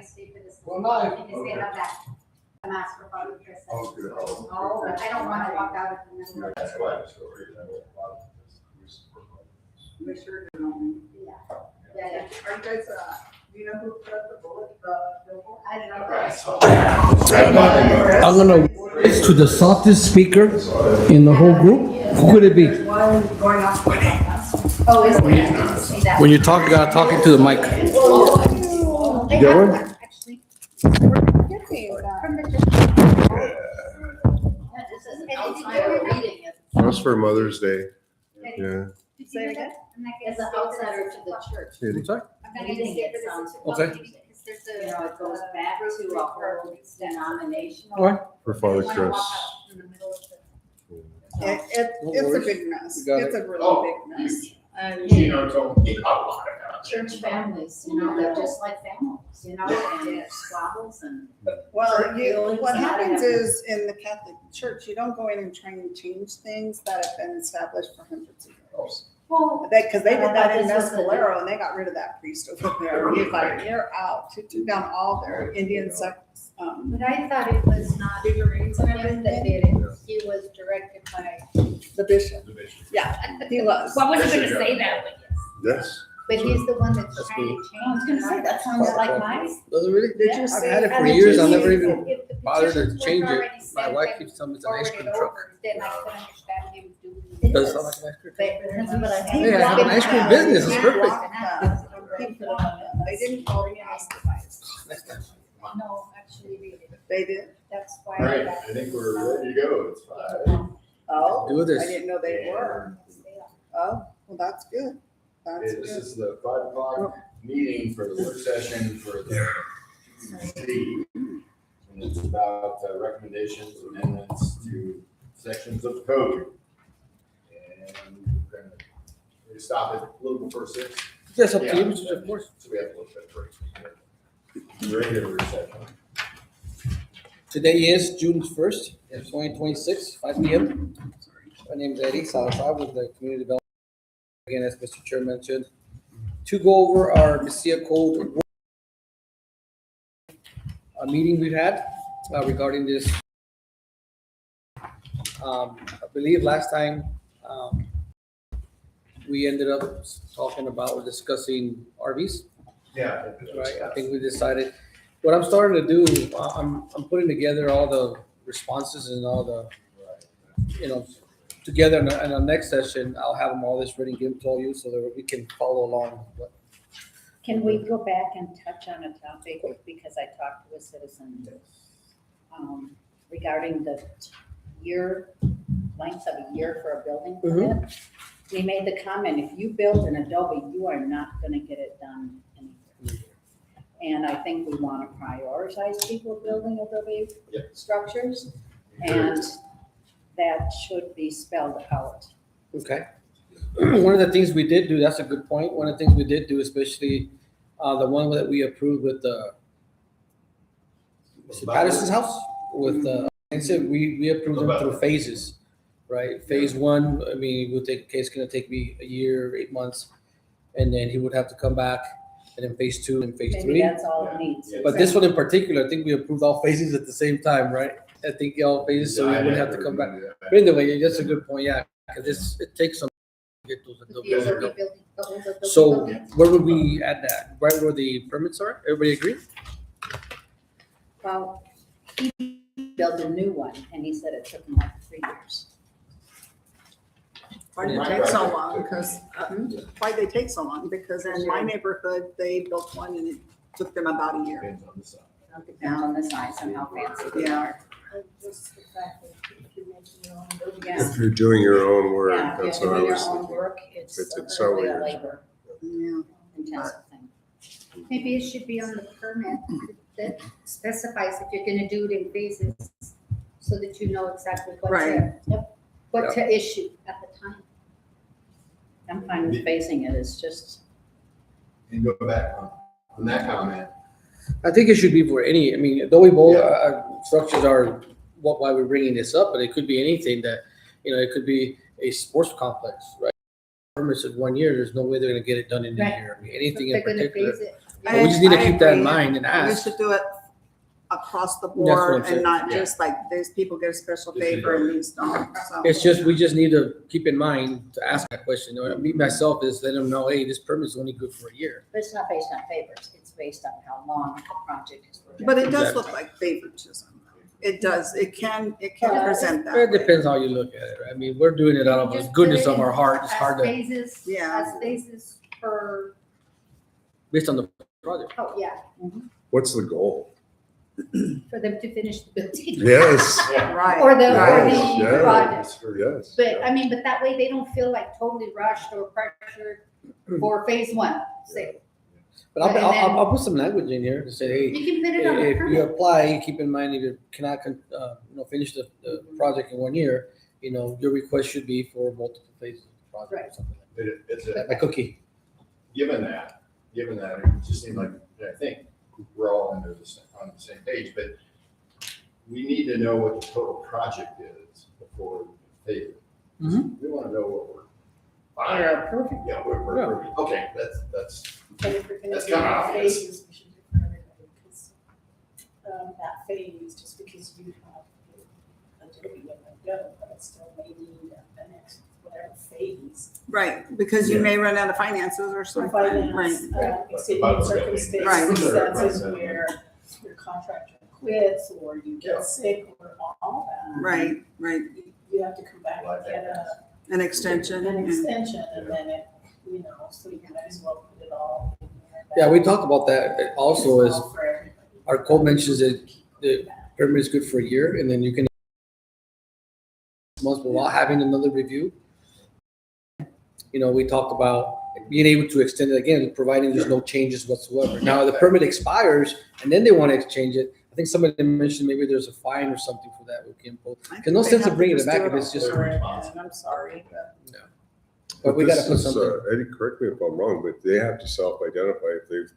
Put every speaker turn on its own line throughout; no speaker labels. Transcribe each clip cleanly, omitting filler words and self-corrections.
to stay for this.
Well, no,
Because they have that master part of Christmas.
Oh, good.
Oh, but I don't wanna walk out of the middle.
That's why. So, you know, a lot of this, we support all this.
We sure do.
Yeah, yeah.
Are you guys, do you know who put up the bullet, billboard?
I don't know.
Right, so-
I'm gonna raise to the softest speaker in the whole group. Who could it be?
There's one going off.
Oh, is there? I didn't see that.
When you talk, you gotta talk into the mic.
They
You got
have
one?
Actually.
From the
Yeah, this is an outsider reading it.
That's for Mother's Day. Yeah.
Did you do that? As an outsider to the church.
I'm sorry?
I'm reading it, sounds.
Okay.
You know, it goes back to a whole denominational.
All right.
For Father
They wanna walk
Chris.
out in the middle of the-
It's a big mess.
You got
It's a
Oh.
really big mess. And
Gino told me about it.
Church families, you know, they're just like families, you know, and squabbles and.
well,
Feelings
what
and
happens
whatever.
is in the Catholic Church, you don't go in and try and change things that have been established for hundreds of years.
Well,
Because they did that in
This was the-
Mescalero and they got rid of that priest over there. He's like, you're out. He took down all their Indian sects.
but I thought it was not
Figurines and
him that
everything.
did it, he was directed by.
The bishop.
The bishop.
Yeah, he was.
Well, I wasn't
Bishop,
gonna say
yeah.
that, but
Yes.
but he's the one that's
That's
trying
me.
to change. I was gonna say, that sounds like mine.
Does it really?
Did you
Yeah.
see?
I've had it for
And the
years. I'll
thing
never
is,
even
if the
bothered to
petitions
change
were
it.
already
My
sent
wife
and
keeps telling me it's an ice
forwarded
cream truck.
over, then I could understand him doing.
It does sound like an ice cream truck.
That's what I
He
Yeah, I have an ice cream
blocked
business. It's
that.
perfect.
He blocked that. He blocked that. They didn't call me and ask advice.
No, actually, really,
They did.
that's why.
All right, I think we're ready to go. It's 5.
Oh,
Do this.
I didn't know they were. Oh, well, that's good. That's
This
good.
is the 5 o'clock meeting for the work session for the city. And it's about recommendations, amendments to sections of the code. And we're gonna stop it a little before 6.
Yes, up to you,
Yeah.
of course.
So we have a little bit of break. Regular session.
Today is June 1st, 2026, 5 p.m. My name is Eddie Salazar with the Community Development. Again, as Mr. Chair mentioned, to go over our Messiah Code a meeting we've had regarding this. I believe last time we ended up talking about or discussing RVs.
Yeah.
Right, I think we decided, what I'm starting to do, I'm putting together all the responses and all the, together in our next session. I'll have them all this ready, give them to all you so that we can follow along.
Can we go back and touch on a topic, because I talked to a citizen regarding the length of a year for a building permit? We made the comment, if you build an Adobe, you are not gonna get it done in a year. And I think we wanna prioritize people building Adobe
Yep.
structures, and that should be spelled out.
Okay. One of the things we did do, that's a good point. One of the things we did do, especially the one that we approved with Mr. Patterson's house with, I said, we approved them through phases, right? Phase 1, I mean, it's gonna take me a year, 8 months, and then he would have to come back, and then phase 2 and phase
Maybe
3.
that's all it needs.
Yeah.
But this one in particular, I think we approved all phases at the same time, right? I think all phases, so we wouldn't have to come back. But anyway, that's a good point, yeah, because it takes some to get those. So where would we add that? Right where the permits are? Everybody agree?
Well, he built a new one, and he said it took him like 3 years.
Why did it take so long? Why'd they take so long? Because in my neighborhood, they built one and it took them about a year.
Depends on the size.
Depends on the size and how fancy they
Yeah.
are.
If you're doing your own work,
Yeah, if
that's
you're
what I
doing
was
your own
thinking.
work, it's
It's
a really
weird.
labor
Yeah.
intensive thing.
Maybe it should be on the permit that specifies if you're gonna do it in phases, so that you know exactly what
Right.
to, what to issue at the time.
I'm fine with facing it, it's just,
And go back on that comment.
I think it should be for any, I mean, Adobe Bowl
Yeah.
structures are why we're bringing this up, but it could be anything that, it could be a sports complex, right? Permits in 1 year, there's no way they're gonna get it done in a
Right.
year. I mean, anything
If
in
they're gonna
particular.
phase it.
But we just need to
I
keep that in
agree.
mind and
We
ask.
should do it across the
That's what I'm
board
saying.
and not
Yeah.
just like these people get a special
Just
favor
you know.
and these don't, so.
It's just, we just need to keep in mind to ask that question. You know, me, myself, is let them know, hey, this permit is only good for a year.
But it's not based on favors, it's based on how long the project is.
But it does
Exactly.
look like favoritism. It does. It can present that
It
way.
depends how you look at it. I mean, we're doing it out of the goodness of our heart. It's hard to,
Phases,
Yeah.
as phases per,
based on the project.
oh, yeah,
What's the goal?
for them to finish the building.
Yes,
Right.
Or the,
Yes,
or the
yeah.
project.
yes.
But, I mean, but that way they don't feel like totally rushed or pressured for phase one, say.
But I'll,
And
I'll,
then-
I'll put some language in here to say, hey,
You can put it on the
if you
permit.
apply, keep in mind, if you cannot, finish the project in 1 year, your request should be for multiple phases of the project or
Right.
something
But it's
like that.
a,
Like cookie.
given that, it just seemed like, I think we're all on the same page, but we need to know what the total project is before we pay it.
Mhm.
We want to know what we're buying.
They're perfect.
Yeah, we're, okay, that's,
But if we're gonna
That's
do
kinda
the
obvious.
phases, we should do it for everybody, because, that phase, just because you have Adobe and go, but it's still maybe the next, whatever phase.
Right, because you may run out of finances or
For
something.
finance,
Right.
extenuating
Right.
circumstances where your contractor quits, or you
Yeah.
get sick, or all that.
Right, right.
You have to come back
Like
and get
that.
An extension.
an
and-
extension, and then it, so you might as well put it all in there.
Yeah, we talked about that also
It's
as
all for everybody.
our code mentions that the permit is good for a year and then you can months without having another review. We talked about being able to extend it again, providing there's no changes whatsoever. Now, the permit expires and then they want to exchange it. I think somebody mentioned maybe there's a fine or something for that we can pull.
I
There's no
think they
sense
have
of
to
bringing it
just
back
do
if it's just,
Over it, and I'm sorry,
but we gotta
This
put
is,
something.
Eddie, correct me if I'm wrong, but they have to self-identify if they've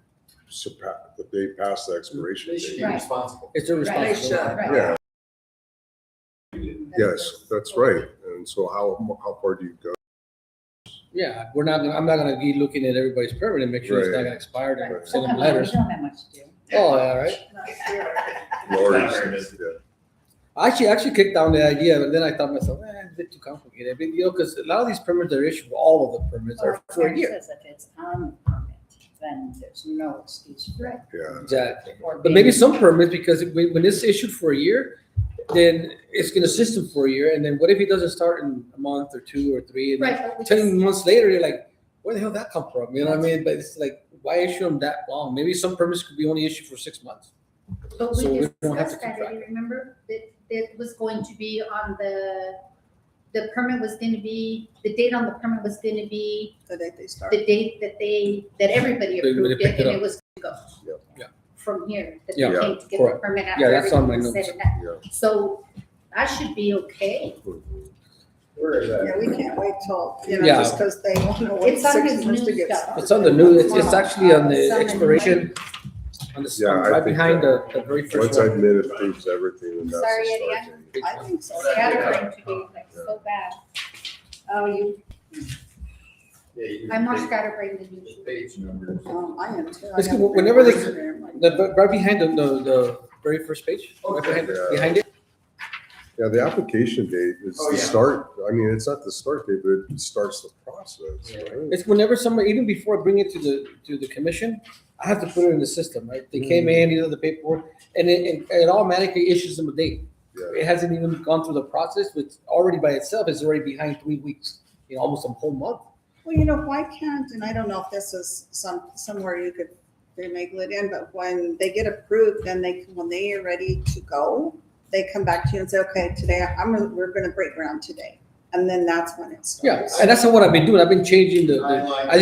surpassed, if they passed the expiration
they should
date.
be
Right.
responsible.
It's their
Right.
responsibility.
should.
Yeah,
Right.
yes, that's right. And so how far do you go?
Yeah, I'm not gonna be looking at everybody's permit and make sure it's not
Right.
gonna expire and
Right.
send them
Sometimes
letters.
we don't have much to do.
Oh, yeah, right.
not sure.
Lawyers, yeah.
I actually kicked down the idea, and then I thought to myself, it's a bit too complicated. But, because a lot of these permits are issued, all of the permits are for a
Karen
year.
says if it's on the permit, then there's no excuse for it.
Yeah,
Exactly.
Or
But
being-
maybe some permits, because when it's issued for a year, then it's gonna system for a year, and then what if he doesn't start in a month or 2 or 3? And then
Right, but we
10
just-
months later, you're like, where the hell did that come from? You know what I mean? But it's like, why issue them that long? Maybe some permits could be only issued for 6 months.
But
So
we
we don't have to
discussed
keep
that,
track.
Eddie, remember? That it was going to be on the permit was gonna be, the date on the permit was gonna be
The date they start.
the date that everybody
They
approved
picked
it,
it
and
up.
it was to go.
Yep.
Yeah.
From here, that
Yeah.
they came to get the
Correct.
permit
Yeah,
after
that's on my
everything was
notes.
said and done.
yeah.
So that should be okay.
Where is that?
Yeah, we can't wait till,
Yeah.
just because they want to wait
It's on
6
his
months to
new
get
stuff.
started.
It's on the new, it's actually on
It's
the
on the
expiration, on the,
Yeah, I
right
think
behind
that-
the very first
Once
one.
admin approves everything, then that's
Sorry,
the
Eddie,
start date.
I think so.
Scattering today, like so bad.
Oh, you,
Yeah, you-
I'm more
they-
scatterbrained than
the
usual.
Page numbers.
I am too. I
It's
have
good. Whenever they-
papers in there, like-
Right behind the very first page, right behind it.
Yeah, the application date is
Oh,
the
yeah.
start, I mean, it's not the start date, but it starts the process, right?
It's whenever somebody, even before I bring it to the commission, I have to put it in the system, right? They came in, these are the paperwork, and it automatically issues them a date.
Yeah,
It hasn't even gone through the process, but already by itself, it's already behind 3 weeks, almost a whole month.
Well, why can't, and I don't know if this is somewhere you could finagle it in, but when they get approved, then when they are ready to go, they come back to you and say, okay, today, we're gonna break ground today. And then that's when it starts.
Yeah, and that's not what I've been doing. I've been changing
Timeline.
I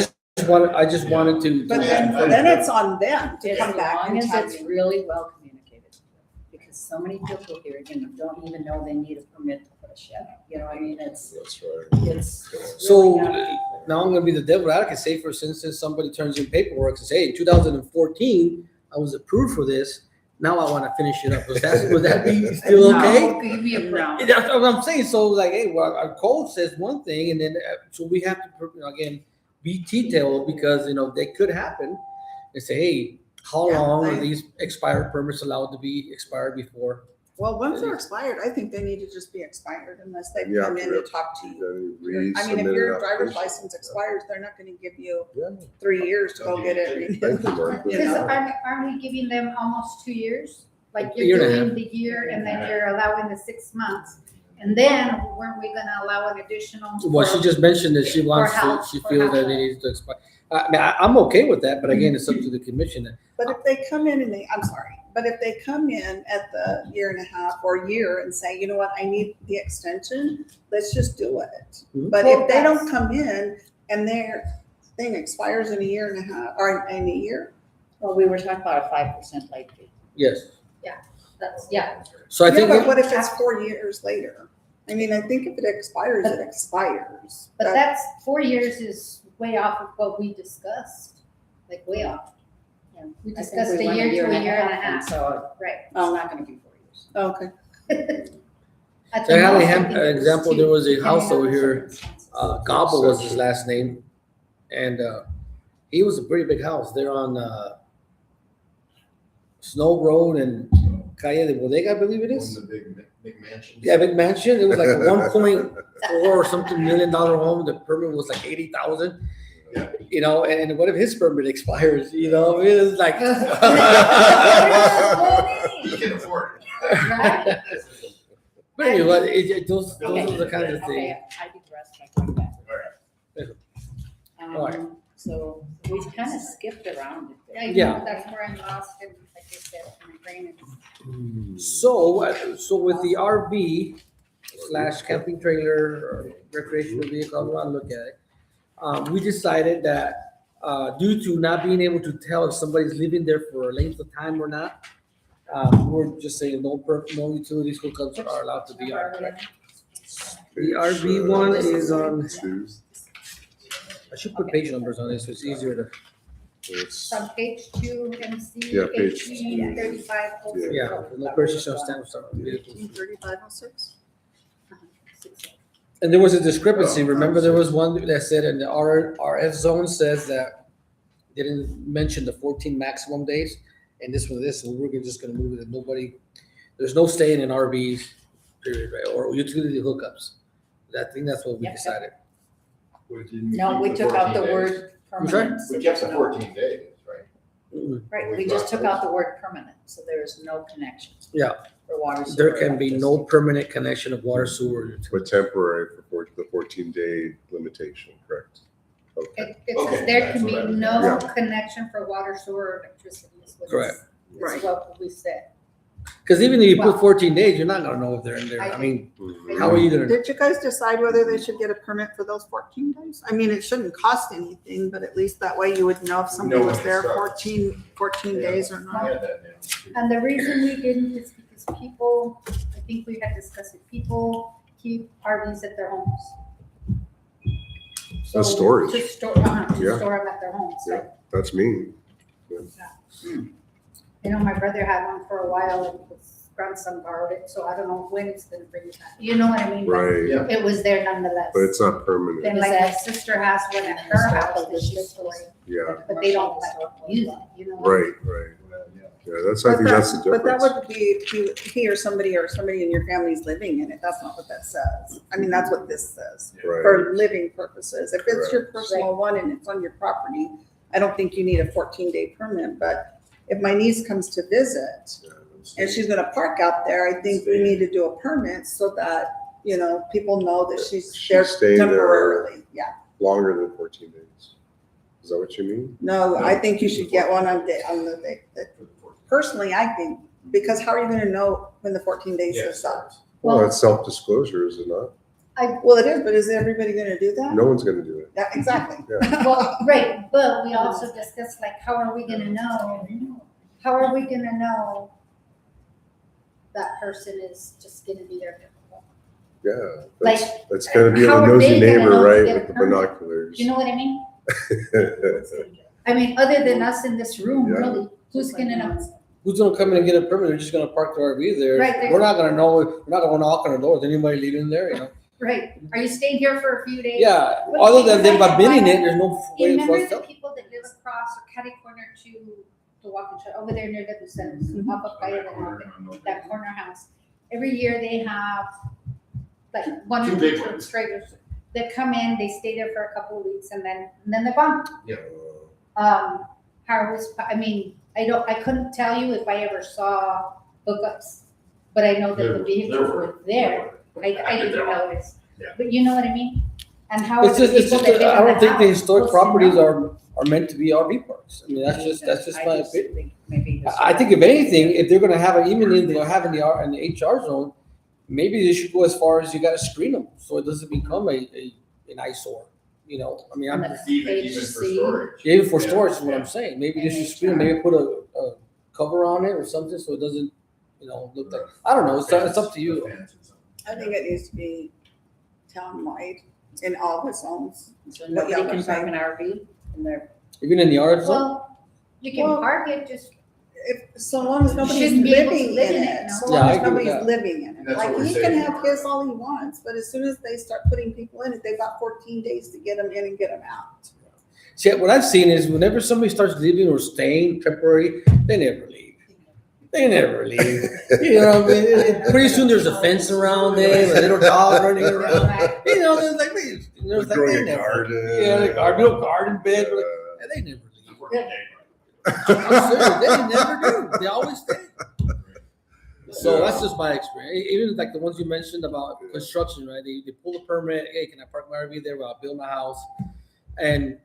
just wanted to.
But then it's on them to
as
come back
long
and
as
tell
it's
you.
really well communicated. Because so many people here, don't even know they need a permit to put a shed up. You know what I mean? It's
that's right.
it's
So,
really gotta be clear.
Now I'm gonna be the devil advocate, say for instance, somebody turns in paperwork and says, hey, in 2014, I was approved for this, now I wanna finish it up. Would that be still okay?
No, give me a break.
No.
That's what I'm saying, so like, hey, well, our code says one thing, and then, so we have to, again, be detailed, because, they could happen. and say, hey, how
Yeah,
long
I-
are these expired permits allowed to be expired before?
Well, once they're expired, I think they need to just be expired unless they
Yeah,
come in
yeah.
to talk to you.
Then
I mean, if
resubmit
your
an
driver's
application.
license expires, they're not gonna give you
Yeah.
3 years to go get it
Thank
renewed.
you, Mark.
You
Because
know?
aren't we giving them almost 2 years? Like
A year
you're
and a
doing the year and then you're allowing the 6 months. And then weren't we gonna allow an additional?
Well, she
for-
just mentioned that she wants to,
house-
she
for
feels that
house.
it needs to expire. I mean, I'm okay with that, but again, it's up to the commission.
But if they come in and but if they come in at the year and a half or year and say, you know what, I need the extension, let's just do it.
Mhm.
But
Well,
if they don't
that's-
come in and their thing expires in a year and a half, or in a year,
Well, we were talking about a 5% late fee.
Yes.
That's, yeah.
So I
yeah,
think,
but what if it's 4 years later? I mean, I think if it expires, it expires.
But that's 4 years is way off of what we discussed, like way off.
Yeah.
We
I think
discussed
we
a
went
year to a year and a
and
half,
So
right.
it's not gonna be 4 years.
Okay.
At
so I
the
have
most,
an
I think it was
example,
2,
there was a
depending
house
on
over
the
here,
circumstances.
Gobble was his last name. And he was a pretty big house. They're on Snow Road and Calle de Bodega, I believe it
One
is.
of the big mansions.
Yeah, big mansion. It was like a 1.4 or something $1 million home. The permit was like 80,000.
Yeah.
You know, and what if his permit expires? You know, it was like.
You can afford it.
Right?
But anyway, those
Okay.
are the kinds of things.
Okay, I digress by going back.
All right.
So we kind of skipped around it there.
Yeah.
That's where I'm lost in, like I said, my brain is.
So with the RV / camping trailer or recreational vehicle, I want to look at it. We decided that due to not being able to tell if somebody's living there for a length of time or not, we're just saying no utilities hookups are allowed to be on. Correct? The RV one is on. I should put page numbers on this, so it's easier to.
It's on page 2, MC
Yeah, page
1835.
Yeah, no person shall stand for vehicles.
3506?
And there was a discrepancy. Remember, there was one that said in the RF zone says that they didn't mention the 14 maximum days, and this was this. So we're just going to move it. There's no staying in RVs, period, right? Or utility hookups. I think that's what we
Yep.
decided.
No, we took out the word
I'm sorry?
permanent.
We kept the 14 days, right?
Mm,
Right, we just took out the word permanent, so there is no connection.
Yeah.
For water.
There
sewer,
can be no
electricity.
permanent connection of water, sewer. or utility.
But temporary for the 14-day limitation, correct? Okay.
It says
Okay,
there
that's
can be
what I-
no
Yeah.
connection for water, sewer, or electricity. is what
Correct.
it's-
Right.
Is what we said.
Because even if you
Well-
put 14 days, you're not going to know if they're in there. I mean, how are you going to?
Did you guys decide whether they should get a permit for those 14 days? I mean, it shouldn't cost anything, but at least that way you would know if somebody
know
was
when
there
to start.
14
Yeah.
days or
I
not.
had that down.
And the reason we didn't is because people, I think we had discussed it, people keep RVs at their homes. So
That's storage.
To store,
Yeah.
store them at their homes, like,
That's me.
you know, my brother had one for a while and his grandson borrowed it, so I don't know when it's gonna bring it back. You know what I mean? But
Right,
Yeah.
It was there nonetheless.
but it's not permanent.
Then like my sister has one at her house that she's storing,
Yeah,
but they don't like use it, you know?
right. Yeah, I think that's the
But that
difference.
would be if he or somebody in your family's living in it. That's not what that says. I mean, that's what this says,
Right.
for living purposes. If it's your personal one and it's on your property, I don't think you need a 14-day permit, but if my niece comes to visit and she's gonna park out there, I think we need to do a permit so that, you know, people know that she's
She's
there
staying there.
temporarily. Yeah,
Longer than 14 days. Is that what you mean?
no, I think you should get one on the day. Personally, I think, because how are you gonna know when the 14 days is up?
Well,
Well-
it's self-disclosure, is it not?
Well, it is, but is everybody gonna do that?
No one's gonna do it.
Yeah, exactly.
Well, right, but we also discussed like, how are we gonna know? How are we gonna know that person is just gonna be there?
Yeah,
Like,
that's gonna be a
how are
nosy
they gonna
neighbor,
know to
right,
get a
with the
permit?
binoculars.
You know what I mean? I mean, other than us in this room,
Yeah.
really, who's gonna know?
Who's gonna come in and get a permit? They're just gonna park their RV there.
Right there.
We're not gonna know. We're not gonna knock on the door. Is anybody leaving there? You know.
Right, are you staying here for a few days?
Yeah,
But
other
you
than them
like-
bidding it, there's no
You
way for
remember
us
the
to.
people that live across or catty corner to the walking trail, over there near the Bucenos, off of Playa del Norte, that corner house? Every year they have like one
Two
or
big
two
ones.
traders that come in, they stay there for a couple of weeks and then they're gone. I mean, I couldn't tell you if I ever saw hookups, but I know that the vehicles were there. I didn't notice.
Yeah.
But you know what I mean? And how are
It's
the
just,
people that live in
I don't think the
house
historic
supposed to
properties
know?
are meant to be RV parks. I mean, that's just
I
my
just
opinion.
think maybe
I think if anything, if they're gonna have it, even if they're having the R and the HR zone, maybe they should go as far as you gotta screen them, so it doesn't become an eyesore. You know, I mean, I'm,
And
Even
Page
for
C.
storage.
even for
Yeah,
storage is what
yeah.
I'm saying. Maybe they should screen, maybe put a cover on it or something, so it doesn't, look like, I don't know, it's up to you.
The fence and something.
I think it needs to be town-wide in all the zones.
So nobody
y'all
can
are
park an RV in their,
Even in the R zone,
Well, you can
Well,
park it, just,
So long as nobody's
shouldn't be able to
living
live
in
in
it,
it,
so
no.
Yeah,
long
I
as
agree with
nobody's
that.
living in it.
That's
Like,
what we're
he can
saying.
have his all he wants, but as soon as they start putting people in it, they've got 14 days to get them in and get them out.
see, what I've seen is whenever somebody starts living or staying temporary, they never leave. They never leave. You know what I mean? Pretty soon there's a fence around them, a little dog running around. There's like, there's like
Growing
they
a
never.
garden.
Yeah, like our little garden bed. Yeah, they never leave. I'm serious, they never do. They always stay. So that's just my experience. Even like the ones you mentioned about construction, right? They pull the permit. Hey, can I park my RV there while I build my house? And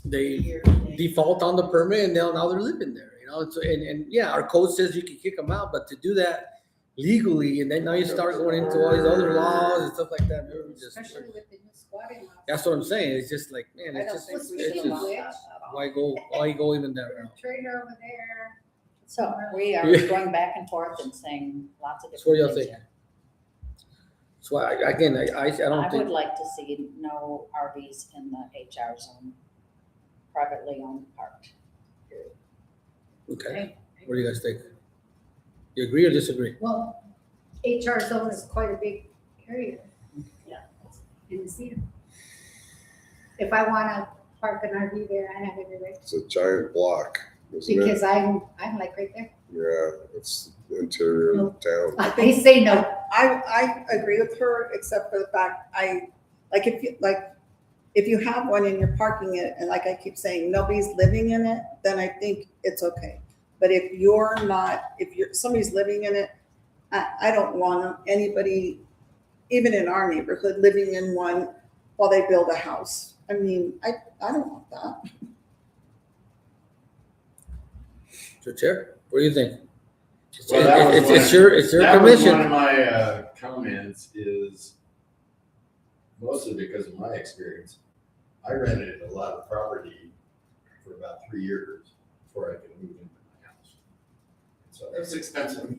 they default on the permit, and now they're living there. And yeah, our code says you can kick them out, but to do that legally, and then now you start going into all these other laws and stuff like that.
especially with the new squatting laws.
That's what I'm saying. It's just like, man,
I
it's
don't
just,
think
Well,
we
it's
speaking
should
of
just
which,
why go even that
the
route?
trailer over there.
so we are
Yeah.
going back and forth and saying lots of
That's what y'all
different
think.
things.
So I don't
I
think.
would like to see no RVs in the HR zone, privately owned park.
Okay. What do you guys think? You agree or disagree?
Well, HR zone is quite a big area.
Yeah.
In the city. If I wanna park an RV there, I have every right,
It's a giant block, isn't it?
because I'm like right there.
Yeah, it's the interior of town.
I say no.
I agree with her, except for the fact if you have one and you're parking it, and like I keep saying, nobody's living in it, then I think it's okay. But if somebody's living in it, I don't want anybody, even in our neighborhood, living in one while they build a house. I mean, I don't want that.
Your chair? What do you think?
Well, that was
It's
one-
your
That was one
commission.
of my comments is mostly because of my experience. I rented a lot of property for about 3 years before I could move into my house. So that's expensive.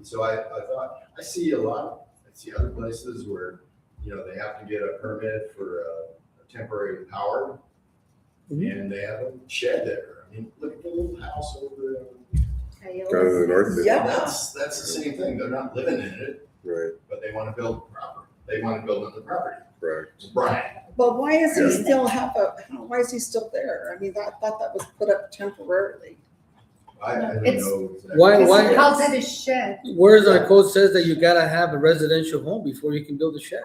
So I thought, I see other places where, they have to get a permit for a temporary power.
Mhm.
And they have a shed there. I mean, look at the little house over there.
Kind of the north end.
Yeah.
That's the same thing. They're not living in it,
Right,
but they want to build property. They want to build on the property.
correct.
Brian.
But why is he
Yeah.
why is he still there? I mean, I thought that was put up temporarily.
I don't
It's-
know. Exactly.
Why-
Because he calls it a shed.
Where's our code says that you gotta have a residential home before you can build a shed?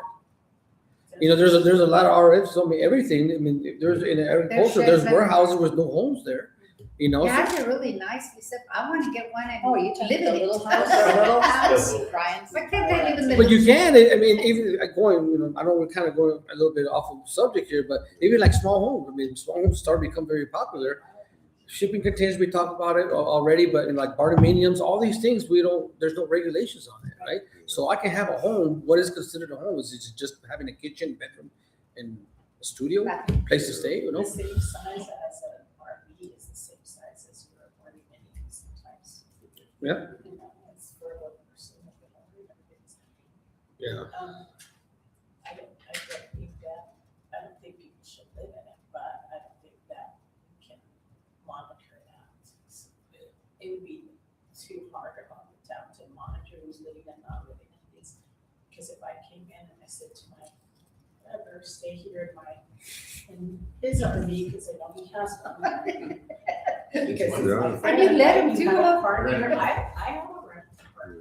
There's a lot of RFs, I mean, everything, I mean, if there's in agriculture, there's
sheds
warehouses with no homes there, so-
Guys are really nice, except I wanna get one and
Oh, you
live
took
in
the
it.
little house, the little house,
Yes.
Brian's.
Why can't they live in the?
But you can, I mean, even like I know we're kind of going a little bit off of the subject here, but even like small homes, I mean, small homes start to become very popular. Shipping containers, we talked about it already, but in like barndominiums, all these things, there's no regulations on it, right? So I can have a home, what is considered a home? Is it just having a kitchen, bedroom, and a studio, place to stay,
The same size as an RV is the same size as your apartment sometimes.
Yeah.
It's for one person.
Yeah.
I don't think people should live in it, but I don't think that you can monitor that. It would be too hard on the town to monitor who's living and not living in these because if I came in and I said to my whatever, stay here in his RV, because I know he has one. Because
Yeah.
And you let him do
have a
it.
party, I have a rent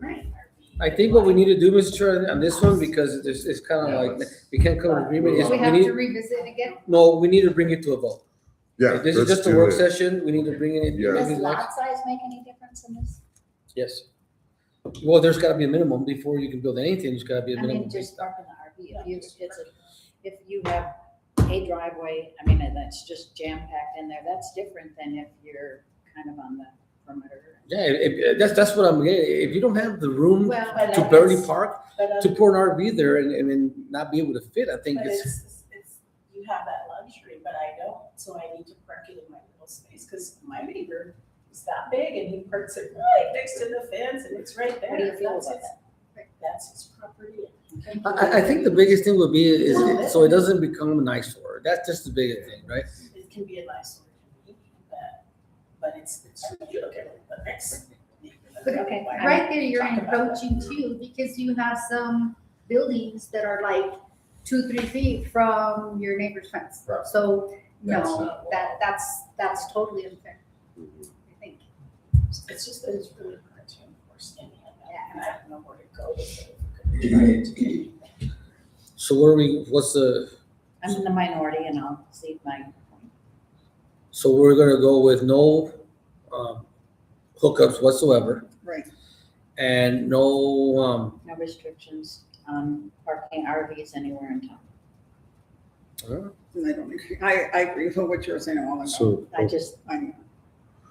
Right.
RV.
I think what we need to do, Mr. Chair, on this one, because it's kind of like, we can't come to an agreement, is
We
we
have to
need,
revisit again.
no, we need to bring it to a vote.
Yeah.
This is
let's
just a
do
work
it.
session, we need to bring it in.
Yeah.
Does
maybe
lot
next-
size make any difference in this?
Yes. Well, there's gotta be a minimum before you can build anything, there's gotta be a
I
minimum.
mean, just parking the RV, if you have a driveway, I mean, and that's just jam packed in there, that's different than if you're kind of on the perimeter.
Yeah, that's what I'm getting, if you don't have the room
Well,
But
to
that
barely
is-
park,
But,
to pour an RV there and then not be able to fit, I think
but
it's,
it's, you have that luxury, but I don't, so I need to park it in my little space, because my neighbor is that big and he parks it right next to the fence and it's right there.
What do you feel
That's
about
his-
that?
That's his property.
I think the biggest thing would be is, so it doesn't become an eyesore, that's just the biggest thing, right?
It can be a nice one to me, but it's, you look at the next.
But
Okay.
right there, you're
Talk about
encroaching too, because you have some buildings that are like 2-3 feet from your neighbor's fence.
Right.
So,
That's
no,
not
that's totally unfair,
Mhm.
I think.
It's just that it's really hard to enforce any of that,
Yeah.
and I don't know where to go with it.
So what are we, what's the,
I'm in the minority and I'll see my point.
so we're gonna go with no, hookups whatsoever,
Right.
and no,
No restrictions on parking RVs anywhere in town.
And I don't agree. I agree with what you were saying a while ago.
So,
I just,
I know.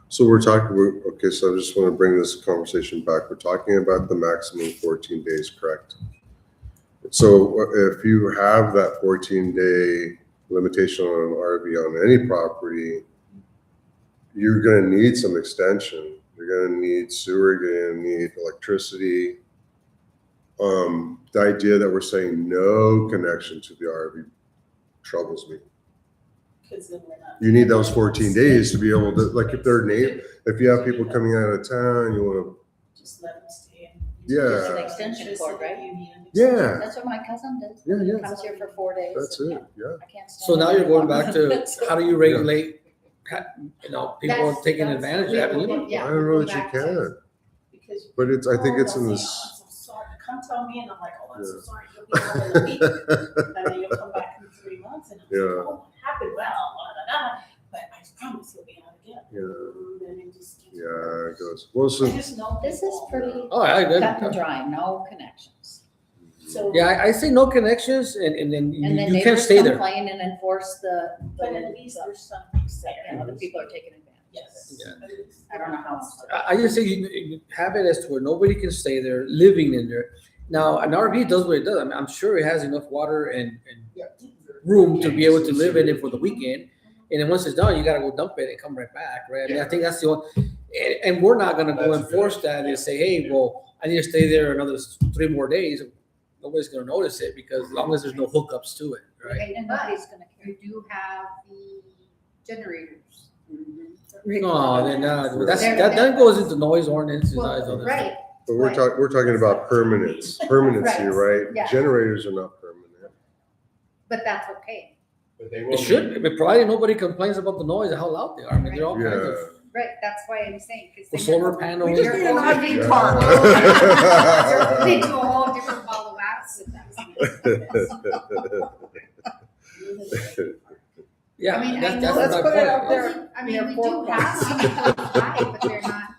so we're talking, okay, so I just want to bring this conversation back. We're talking about the maximum 14 days, correct? So if you have that 14-day limitation on an RV on any property, you're gonna need some extension. You're gonna need sewer, you're gonna need electricity. The idea that we're saying no connection to the RV troubles me.
Because then we're not.
You need those 14 days to be able to, like, if they're if you have people coming out of town, you wanna,
Just let them stay in.
Yeah.
Just an extension cord, right?
You need an
Yeah.
extension.
that's what my cousin does.
Yeah, yeah.
He comes here for 4 days.
that's it, yeah.
I can't stand
so now
it
you're going
anymore.
back to, how do you regulate, people
That's-
taking
that's-
advantage of
we
that?
will-
You know?
yeah,
I
we'll
don't know
go
that you
back to-
can,
Because.
but it's, I think
Oh,
it's in
they'll
this.
say, "Oh, I'm so sorry." Come tell me and I'm like, oh, I'm so sorry. You'll be out in a week. And then you'll come back in 3 months and I'm like,
Yeah.
oh, what happened? Well, blah, blah, blah. But I promise you'll be out again.
Yeah.
And then it just keeps.
Yeah, it goes, well,
I
so,
just know.
This is
people.
pretty
Oh, I,
cut and
I,
dry, no connections.
So.
yeah, I say no connections, and then
And
you
then
can't
neighbors
stay there.
complain and enforce the,
But at least there's something there.
you know, the people are taking advantage.
Yes.
Yeah.
At least.
I don't know how else.
I just say you have it as to where nobody can stay there, living in there. Now, an RV does what it does. I'm sure it has enough water and room to be able to live in it for the weekend. And then once it's done, you gotta go dump it and come right back, right? I mean, I think that's the only, and we're not gonna go
That's a good
enforce
idea.
that and say, hey, well, I need to stay there another 3 more days. Nobody's gonna notice it, because as long as there's no hookups to it, right?
Okay,
And
but
nobody's gonna care.
you do have the generators.
No, then, that goes into noise ordinance and all this other stuff.
Right,
but we're talking about permanency, right?
Yeah.
Generators are not permanent.
but that's okay.
But they will.
It should, but provided nobody complains about the noise and how loud they are. I mean, they're all kinds of.
Yeah.
Right, that's why I'm saying. 'Cause
The
then
solar
you're-
panels.
We just need an
Yeah.
RV
Yeah.
park. They do a whole different ball of wax with that.
Yeah,
I mean, I
that's
know.
my
Let's put it out
point.
there.
I mean, we do have some close by, but they're not,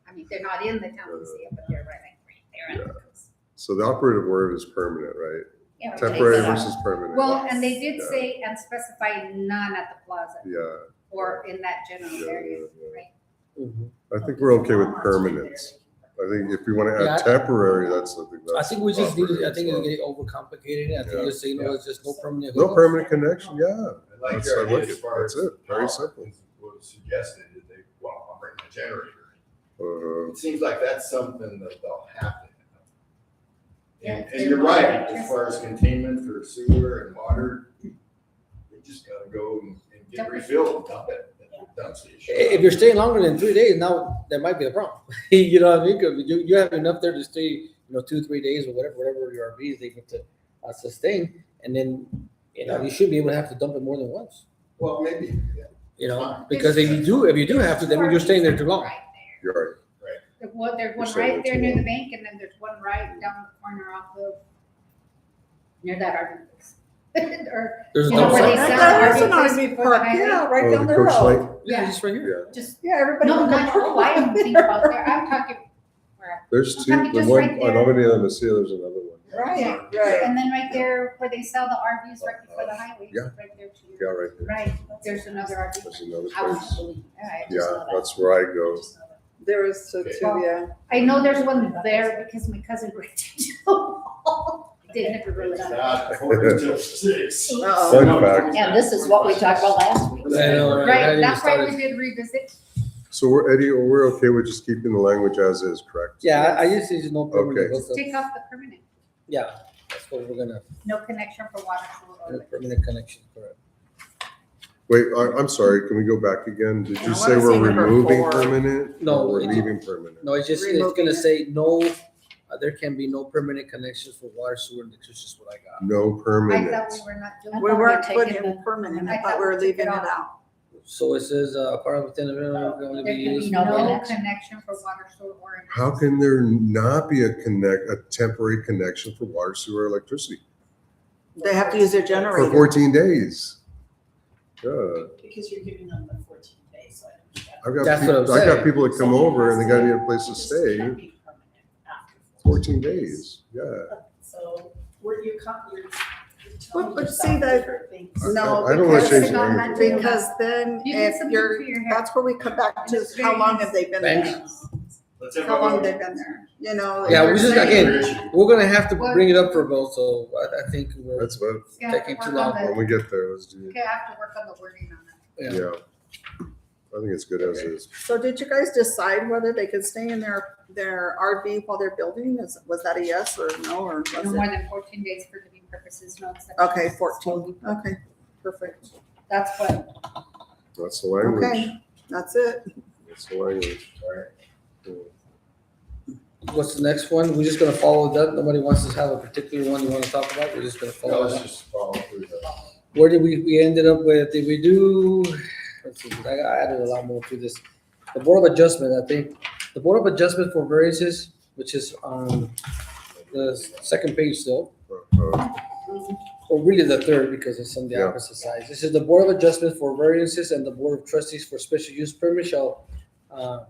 I mean, they're not in the town of Lucia, but they're right there on the coast.
So the operative word is permanent, right?
Yeah, we take
Temporary
that out.
versus permanent.
Well, and they did
Yeah.
say, and specify none at the plaza
Yeah,
or in that general
Yeah,
area,
yeah,
right?
Mhm.
I think we're okay with permanence. I think if you want to
Yeah,
add temporary, that's something that's.
I think we just need to, I think it's
operative
getting overcomplicated. I think
Yeah.
just say, no, it's just no permanent.
as well. No
hookups.
permanent connection, yeah.
And like
That's-
your
I
idea
like
as
it.
far
That's
as
it. Very
power
simple.
was suggested that they want to operate a generator.
Uh,
It seems like that's something that they'll have to have.
Yeah,
And,
if
and
they're
you're
not
right,
electricity.
as far as containment for sewer and water, you just gotta go and get
Dump it.
refilled and dump it at the dump station.
If you're staying longer than 3 days, now there might be a problem. You know what I mean? 'Cause you have enough there to stay 2-3 days or whatever your RV is able to sustain, and then you should be able to have to dump it more than once.
Well, maybe,
Because if you do have to, then you're staying there too long.
Right
You're right.
there. There's one
You're saying
right there
too
near the
long.
bank, and then there's one right down the corner off of, near that RV place. Or,
There's a
You know,
dump
where they
site.
sell
That is an
RV place
RV
before the
park,
highway?
yeah, right
Oh,
down
the
the
coach
road.
light?
Yeah, just right here.
Yeah.
just,
Yeah, everybody.
no,
can
not,
come
oh, I am thinking about there, I'm talking, where,
There's
I'm
two,
talking
the
just
one
right
on
there.
Albany and Mesilla, there's another one.
Right,
Yeah.
right.
and then right there where they sell the RVs right before the highway.
Yeah.
Right there too.
Yeah, right there.
Right, there's another RV.
There's another
I
place.
don't believe. I just
Yeah,
saw that.
that's where I go.
There is two, yeah.
I know there's one there because my cousin rented it. They never really done it.
Uh-oh.
Fun fact.
And this is what we talked about last week.
I know, right? I
Right,
didn't
that's why
start
we
it.
did revisit.
So we're okay with just keeping the language as is, correct?
Yeah, I just need no permanent
Okay.
hookup.
Take off the permanent,
Yeah, that's what we're gonna,
no connection for water, sewer, or
no
electricity.
permanent connection, correct.
Wait, I'm sorry, can we go back again? Did
I
you
wanna
say
see
we're
number
removing
4.
permanent?
No,
Or we're
it-
leaving permanent?
No, it's
Removing
gonna
it.
say no, there can be no permanent connections for water, sewer, and electricity, is what I got.
No
I
permanent.
thought we were not doing.
We
thought we
weren't
were
putting
taking
in permanent,
I
I thought
thought
we were
we took
leaving
it
it
off.
out.
So it says, part of the tenant can only be
There can
used.
be
No
no
connection.
connection for water, sewer, or.
How can there not be a temporary connection for water, sewer, electricity?
They have to use their
For
generator.
14 days? Yeah,
Because you're giving them the 14 days, so I understand.
I've got,
That's what I'm
people- I got
saying.
people that come over and they gotta get a place to
It's
stay.
not be permanent after
14 days, yeah.
So where you're
But
telling
see
yourself
that-
different things.
No,
I don't wanna
because-
change the language.
Because then
You need
if
something
you're,
for your hair.
that's where we come back to,
It's
how
very
long have they been there?
Thanks.
How long they've been there, you know?
Yeah,
you're
we just,
saying-
again, we're gonna have to bring it up for a vote, so I think we're,
That's what,
Yeah, have to
Taking too
work on
long.
the-
when we get there, let's do it.
Okay, I have to work on the wording on that.
yeah.
Yeah. I think it's good as is.
So did you guys decide whether they could stay in their RV while they're building? Was that a yes or no, or
No
was
more
it?
than 14 days for living purposes, no exceptions.
Okay, 14, okay, perfect.
That's what,
That's the language.
Okay, that's it.
That's the language.
What's the next one? We're just gonna follow that. Nobody wants to have a particular one you wanna talk about. We're just gonna
No,
follow
let's
that.
just follow through that.
Where did we ended up with? Did we do? Let's see. I added a lot more to this. The Board of Adjustment, I think. The Board of Adjustment for variances, which is on the second page still, or really the third because it's on the
Yeah.
opposite side. This is the Board of Adjustment for variances and the Board of Trustees for special use permit shall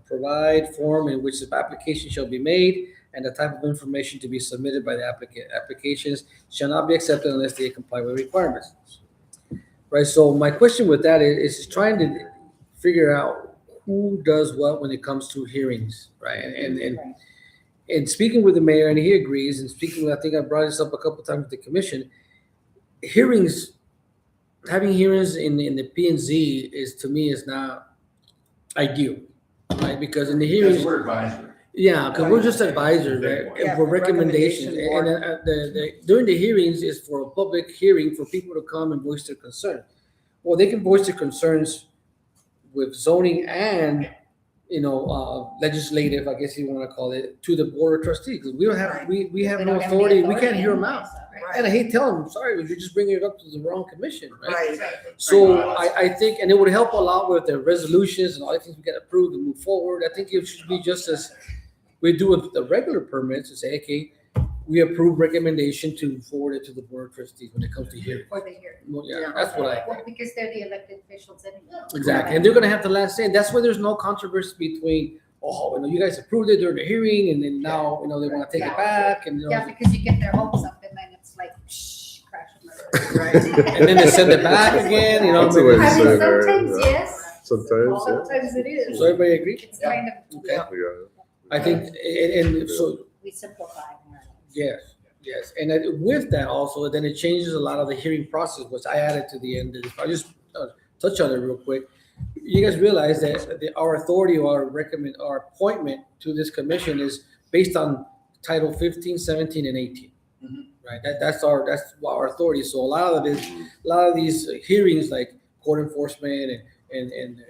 provide form in which the application shall be made and the type of information to be submitted by the applicant. Applications shall not be accepted unless they comply with requirements. Right, so my question with that is trying to figure out who does what when it comes to hearings, right? And speaking with the mayor, and he agrees, and speaking, I think I brought this up a couple times with the commission, hearings, having hearings in the P and Z is, to me, is not ideal, right? Because in the
Because
hearings,
we're advisory.
yeah, because we're just advisors, right?
Yeah,
And for recommendations,
recommendation
and during the hearings is for a public hearing for people to come and voice their concern. Well, they can voice their concerns with zoning and, legislative, I guess you want to call it, to the Board of Trustees, because we don't have, we have
We
no
don't have the
authority, we can't hear them
anyway,
out.
so-
And I hate telling them, sorry, you're just bringing it up to the wrong commission, right?
Right,
So I think, and it would help a lot with the resolutions and all the things we get approved and move forward. I think it should be just as we do with the regular permits to say, okay, we approve recommendation to forward it to the Board of Trustees when it comes to hearing.
for the hearing.
Well, yeah, that's what I
Well,
think.
because they're the elected officials anyway.
Exactly. And they're gonna have the last say. And that's why there's no controversy between, you guys approved it during the hearing and then now, they wanna take it back and,
Yeah, because you get their hopes up and then it's like, shh, crash and burn.
right.
and then they send it back again,
That's the way to
I
say
mean,
it, right?
sometimes
Yeah.
yes,
Sometimes, yeah.
sometimes it is.
So everybody agree?
It's kind of,
Okay.
Yeah.
I think, and so,
We simplify. our-
yes. And then with that also, then it changes a lot of the hearing process, which I added to the end of this. I'll just touch on it real quick. You guys realize that our authority or our appointment to this commission is based on Title 15, 17, and 18. Right? That's our authority. So a lot of these hearings like court enforcement and the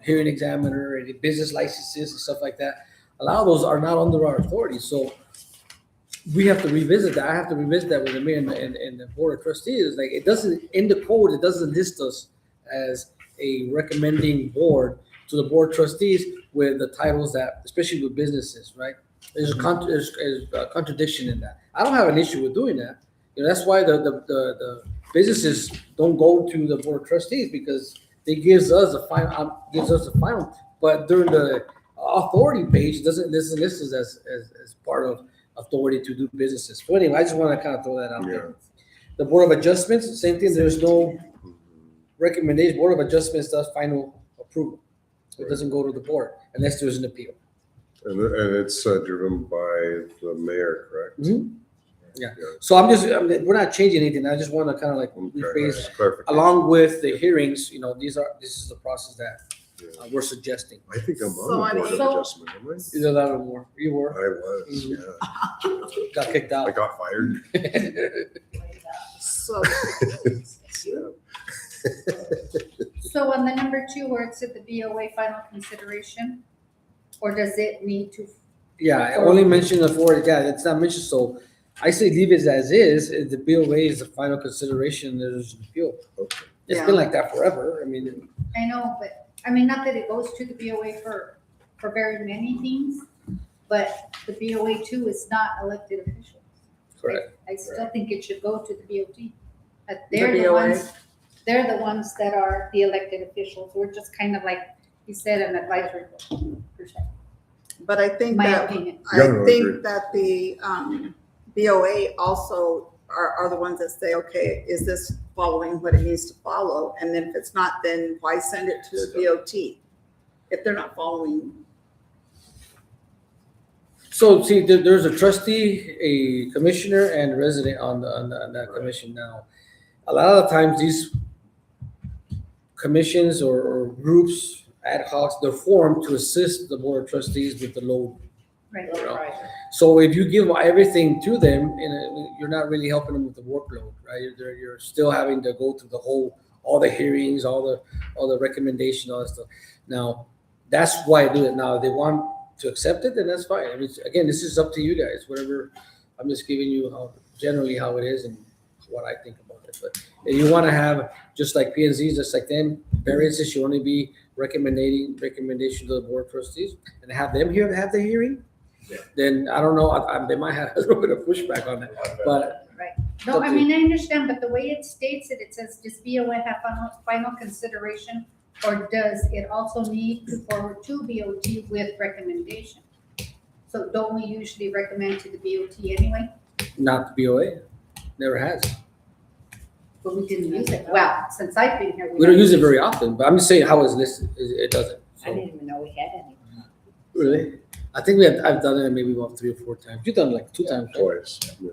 hearing examiner and the business licenses and stuff like that, a lot of those are not under our authority. So we have to revisit that. I have to revisit that with the mayor and the board of trustees. Like, it doesn't, in the code, it doesn't list us as a recommending board to the board of trustees with the titles that, especially with businesses, right? There's a contradiction in that. I don't have an issue with doing that. You know, that's why the businesses don't go to the board of trustees, because it gives us a final, but during the authority page, it doesn't list us as part of authority to do businesses. So anyway, I just want to kind of throw that out there. The Board of Adjustments, same thing, there's no recommendation. Board of Adjustments does final approval. It doesn't go to the board unless there's an appeal.
And it's driven by the mayor, correct?
Mhm. Yeah. So we're not changing anything. I just want to kind of like rephrase, along with the hearings, you know, this is the process that we're suggesting.
I think I'm
So
on the board of
so-
adjustment, am I?
Either that or more. You were,
I was,
Mhm.
yeah.
got kicked
I
out.
got fired.
So,
So on the number 2, where it said the BOA final consideration, or does it need to?
Yeah, I only mentioned the board, yeah, it's not mentioned, so I say leave it as is. If the BOA is the final consideration, there's an appeal.
Okay.
It's
Yeah.
been like that forever. I mean,
I know, but, I mean, not that it goes to the BOA for very many things, but the BOA too is not elected officials.
correct.
I still think it should go to the BOT.
BOA.
They're the ones that are the elected officials. We're just kind of like, you said, an advisory board, per se,
but I think
my
that,
opinion.
Yeah,
I
no, I
think
agree.
that the BOA also are the ones that say, okay, is this following what it needs to follow? And then if it's not, then why send it to the BOT if they're not following?
So see, there's a trustee, a commissioner, and a resident on that commission now. A lot of the times, these commissions or groups, ad hocs, they're formed to assist the board of trustees with the load.
Right.
You know? So if you give everything to them, you're not really helping them with the workload, right? You're still having to go through all the hearings, all the recommendations, all that stuff. Now, that's why I do it. Now, if they want to accept it, then that's fine. I mean, again, this is up to you guys. Whatever, I'm just giving you generally how it is and what I think about it. But if you want to have just like P&Zs, just like them, variances should only be recommendation to the board of trustees, and have them here to have the hearing.
Yeah.
Then I don't know. They might have a little bit of pushback on that, but
No, I mean, I understand, but the way it states it, it says, does BOA have final consideration? Or does it also need to forward to BOT with recommendation? So don't we usually recommend to the BOT anyway?
not the BOA. Never has.
But we didn't use it. Well, since I've been here.
We don't use it very often, but I'm just saying how it's listed. It doesn't.
I didn't even know we had any.
Really? I think I've done it maybe about 3 or 4 times. You've done it like 2 times, right?
Twice, yeah.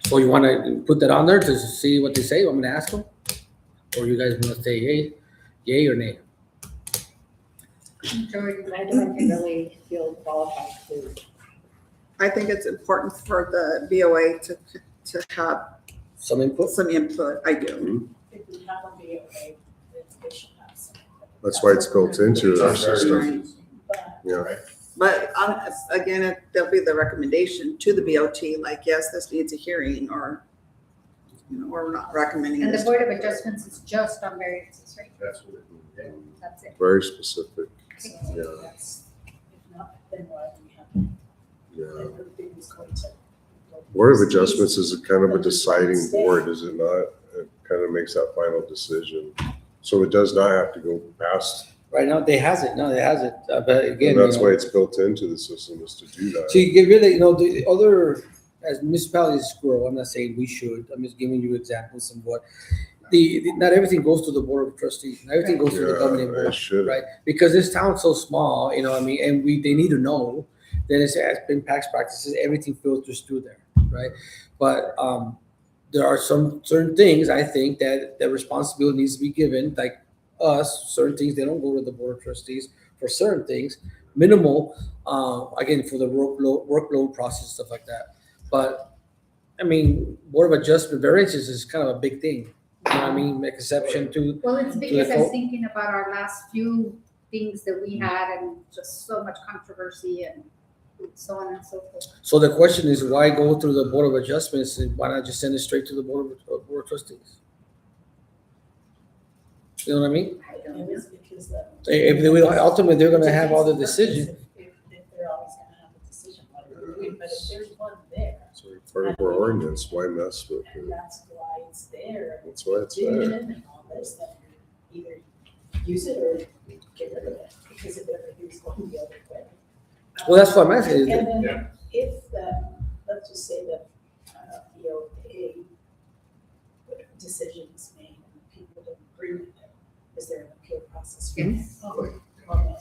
So you want to put that on there to see what they say? I'm going to ask them? Or you guys want to say yay or nay?
Majority.
I don't really feel qualified to.
I think it's important for the BOA to have
Some input?
some input. I do.
If we have a BOA, they should have some.
That's why it's built into our system,
But
yeah.
But again, there'll be the recommendation to the BOT, like, yes, this needs a hearing, or, or we're not recommending
And the
this.
Board of Adjustments is just on variances, right?
That's what it is.
That's it.
Very specific,
so
Yeah.
that's, if not, then why do we have,
yeah.
everything is going to.
Board of Adjustments is a kind of a deciding board, is it not? It kind of makes that final decision. So it does not have to go past,
Right now, they has it. No, they has it. But again,
and that's why it's built into the system, is to do
So
that.
you get rid of, the other, as municipalities grow, I'm not saying we should, I'm just giving you examples of what, not everything goes to the board of trustees, not everything goes to the governing
Yeah, it
board,
should.
right? Because this town's so small, you know what I mean, and they need to know, that it's been past practices, everything filters through there, right? But, there are some certain things, I think, that the responsibility needs to be given, like us, certain things, they don't go to the board of trustees for certain things, minimal, again, for the workload process, stuff like that. But, I mean, Board of Adjustment variances is kind of a big thing, you know what I mean, make exception to,
Well, it's because
the
I was
vote.
thinking about our last few things that we had and just so much controversy and so on and so forth.
So the question is, why go through the Board of Adjustments, and why not just send it straight to the Board of Trustees? You know what I mean?
I don't
It
know.
was because the.
If they will, ultimately, they're gonna have all the decision.
If they're always gonna have a decision, what are we doing? But if there's one there,
So part of our ordinance, why mess with
and
it?
that's why it's there.
That's why it's
Decision
there.
and all this, then either use it or get rid of it, because if everything's going the other way.
Well, that's what I'm asking, is
And
that-
then if the, let's just say that, BOA decisions made and people don't agree with it, is there an appeal process? for
Yes.
that? Well, then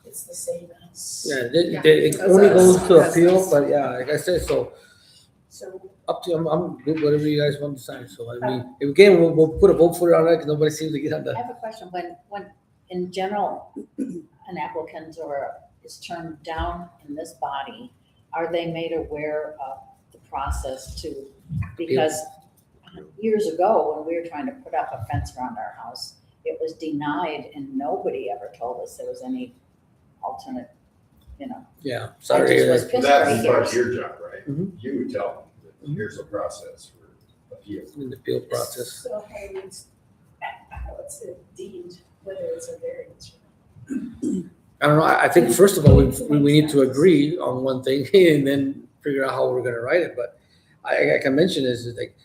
it's the same as.
Yeah,
Yeah.
it only goes to appeal, but yeah, like I said, so
So,
up to you, I'm good, whatever you guys want to decide, so I mean, again, we'll put a vote for it on it, because nobody seems to get on
I
the.
have a question. When in general, an applicant or is turned down in this body, are they made aware of the process to, because years ago, when we were trying to put up a fence around our house, it was denied and nobody ever told us there was any alternate,
Yeah,
I
sorry.
just was
uh,
pissed
That's
right
as far
here.
as your job, right?
Mhm.
You would tell them that here's the process for appeal.
In the appeal process.
So how it's deemed, whether it's a variance or not.
I don't know, I think first of all, we need to agree on one thing and then figure out how we're gonna write it, but I can mention is like,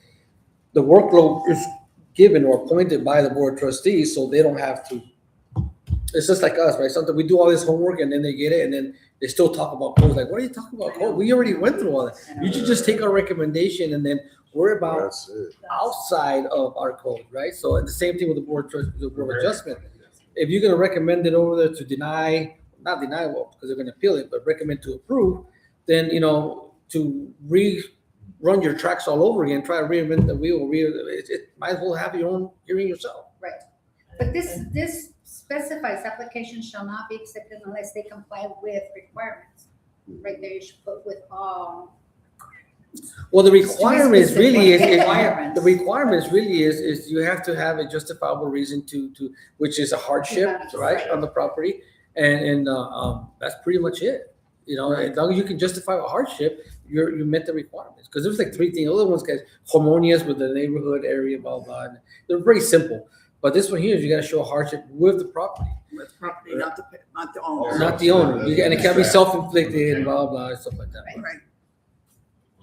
the workload is given or appointed by the Board of Trustees, so they don't have to. It's just like us, right? Sometimes we do all this homework and then they get it and then they still talk about code, like, what are you talking about code? We already went through all that. You should just take our recommendation and then worry about
That's it.
outside of our code, right? So the same thing with the Board of Adjustment. If you're gonna recommend it over there to deny, not deny, well, because they're gonna appeal it, but recommend to approve, then, to run your tracks all over again, try to reinvent the wheel, it might as well have your own hearing yourself.
But this specifies applications shall not be accepted unless they comply with requirements. Right there, you should put with all.
Well, the requirements really is,
Requirements.
the requirements really is you have to have a justifiable reason to, which is a hardship, right, on the property. And that's pretty much it. As long as you can justify a hardship, you met the requirements. Because there's like three things. The other ones guys harmonious with the neighborhood area, blah, blah. And they're very simple. But this one here is you gotta show a hardship with the property,
With property, not the owner.
not the owner. And it can't be self-inflicted and blah, blah, and stuff like that.
Right.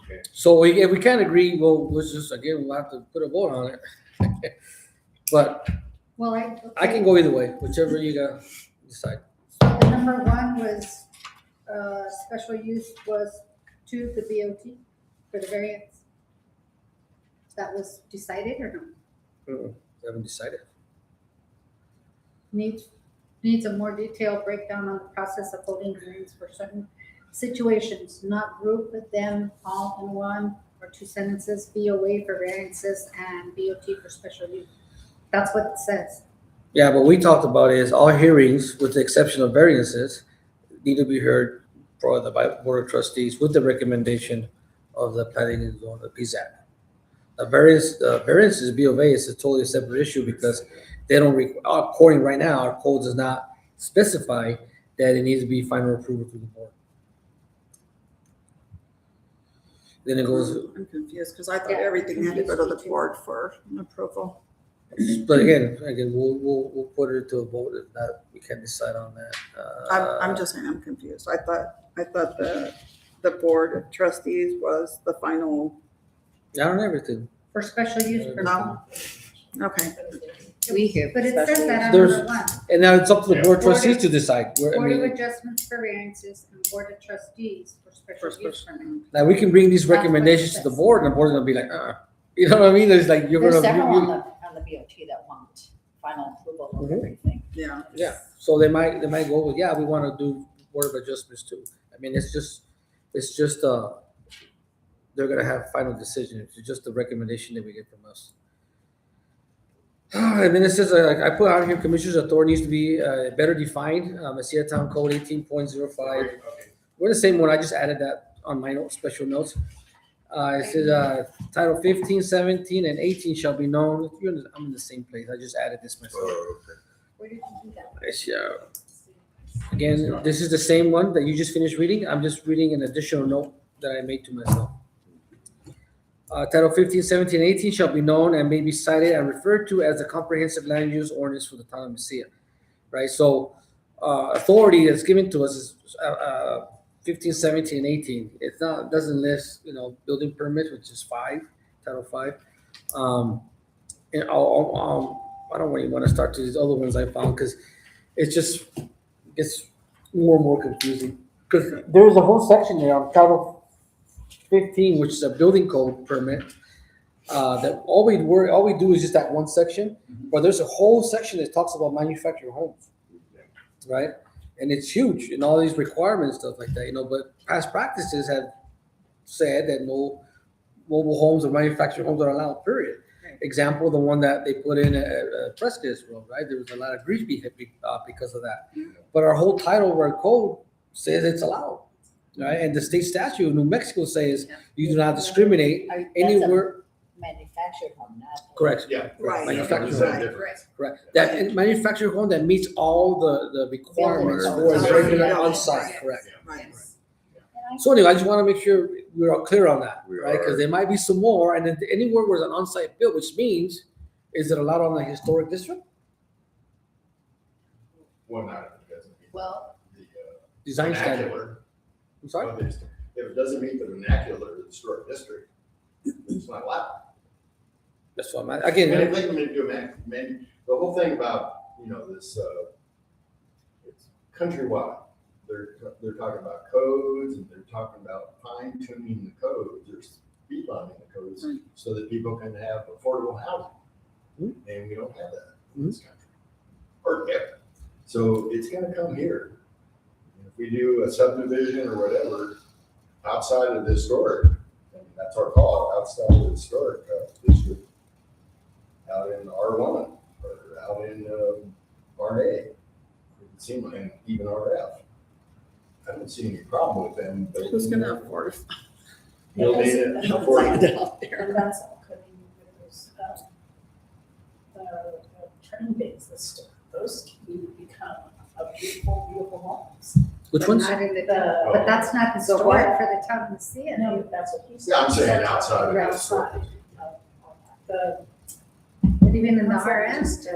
Okay.
So if we can't agree, well, let's just, again, we'll have to put a vote on it. But
Well,
I can go either way, whichever you guys decide.
So the number one was, special use was to the BOT for the variance. That was decided or no?
Haven't decided.
Needs a more detailed breakdown on the process of holding hearings for certain situations, not group them all in one or two sentences, BOA for variances and BOT for special use. That's what it says.
Yeah, but we talked about is all hearings, with the exception of variances, need to be heard for the Board of Trustees with the recommendation of the planning and zone, the Pzhac. The variances, BOA is a totally separate issue because they don't, according right now, our code does not specify that it needs to be final approval through the board. Then it goes,
I'm confused because I thought everything had to go to the board for approval.
but again, we'll put it to a vote if not, we can't decide on that.
I'm just saying I'm confused. I thought the board of trustees was the final,
Not on everything.
For special use purposes.
no, okay.
We hear.
But it says that on
There's-
number one.
And now it's up to the Board of Trustees to decide.
Board of Adjustments for variances and Board of Trustees for special use permit.
Now, we can bring these recommendations to the board, and the board's gonna be like, you know what I mean? It's like, you're
There's
gonna.
several on the BOT that want final approval of
Mhm.
everything.
Yeah.
Yeah, so they might go with, yeah, we wanna do Board of Adjustments too. I mean, it's just, they're gonna have final decision. It's just the recommendation that we get from us. And then it says, I put out here, Commissioner's authority needs to be better defined. Messiah Town Code 18.05.
Okay.
We're the same one. I just added that on my notes, special notes. It says, Title 15, 17, and 18 shall be known. I'm in the same place. I just added this myself.
Oh, okay.
Where did you do that?
It's, Again, this is the same one that you just finished reading. I'm just reading an additional note that I made to myself. Title 15, 17, 18 shall be known and may be cited and referred to as the comprehensive land use ordinance for the town of Mesilla, right? So, authority that's given to us is, 15, 17, and 18. It doesn't list, building permits, which is 5, Title 5. And I don't really want to start to these other ones I found because it's just gets more and more confusing. Because there's a whole section there on Title 15, which is a building code permit. That all we do is just that one section, but there's a whole section that talks about manufactured homes, right? And it's huge and all these requirements, stuff like that, but past practices have said that no mobile homes or manufactured homes are allowed, period.
Right.
Example, the one that they put in at Prescott Road, right? There was a lot of grief because of that. But our whole title of our code says it's allowed, right? And the state statute of New Mexico says you do not discriminate
That's a
anywhere.
Manufactured home, not.
Correct.
Yeah.
Right.
Manufactured
Right.
home.
Different.
Correct. That manufactured home that meets all the requirements for a
Buildings.
regular
Yeah.
on-site, correct.
Right.
So anyway, I just want to make sure we're all clear on that,
We
right? Because
are.
there might be some more, and then anywhere where there's an on-site build, which means, is it allowed on the historic district?
Well, not if it doesn't meet
Well,
the
Design standard.
vernacular.
I'm sorry?
Well, If it doesn't meet the vernacular of the historic district, it's not allowed.
That's what I'm,
And
again,
if they can do the whole thing about, this, it's countrywide. They're talking about codes and they're talking about fine tuning the codes or speedlining the codes so that people can have affordable housing. And we don't have that in this country. Or yet. So it's gonna come here. If we do a subdivision or whatever, outside of the historic, and that's our call, outside of the historic district, out in R1 or out in RA, it would seem like, and even RF. I don't see any problem with them.
Who's gonna afford
Building it, affording it.
out there?
And that's all coming with those, train bays, those can become a beautiful, beautiful homes.
which
but
ones?
not in but that's not historic for the town of Mesilla.
No, but that's what he said.
Yeah, I'm saying outside of the
Outside.
historic.
The.
But even in the RM,
Just,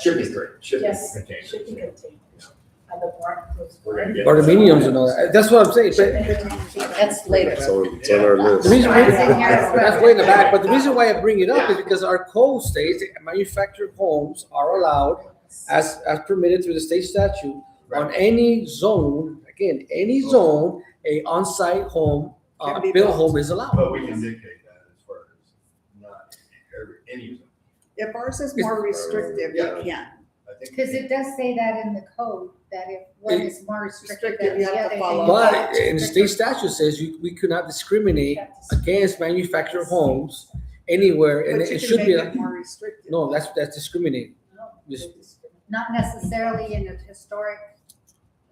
Shipping shipping
Yes,
containers.
shipping containers. The barn, those.
We're gonna get-
Bardominiums and all that. That's what I'm saying, but
That's later.
It's on our
the
list.
reason,
That's in here as well.
that's way in the back, but the reason why I bring it up is because our code states that manufactured homes are allowed as permitted through the state statute on any zone, again, any zone, a on-site home,
Can be
built
built.
home is allowed.
But we can dictate that as far as not any of them.
If ours is more restrictive,
Yeah.
you can.
I think.
because it does say that in the code, that if one is more restricted than
Restricted, you
the
have
other.
to follow
But in the state statute says we could not discriminate against manufactured homes anywhere, and
But you
it
can
should
make
be,
it more restrictive.
no, that's discriminating. Just-
Not necessarily in a historic.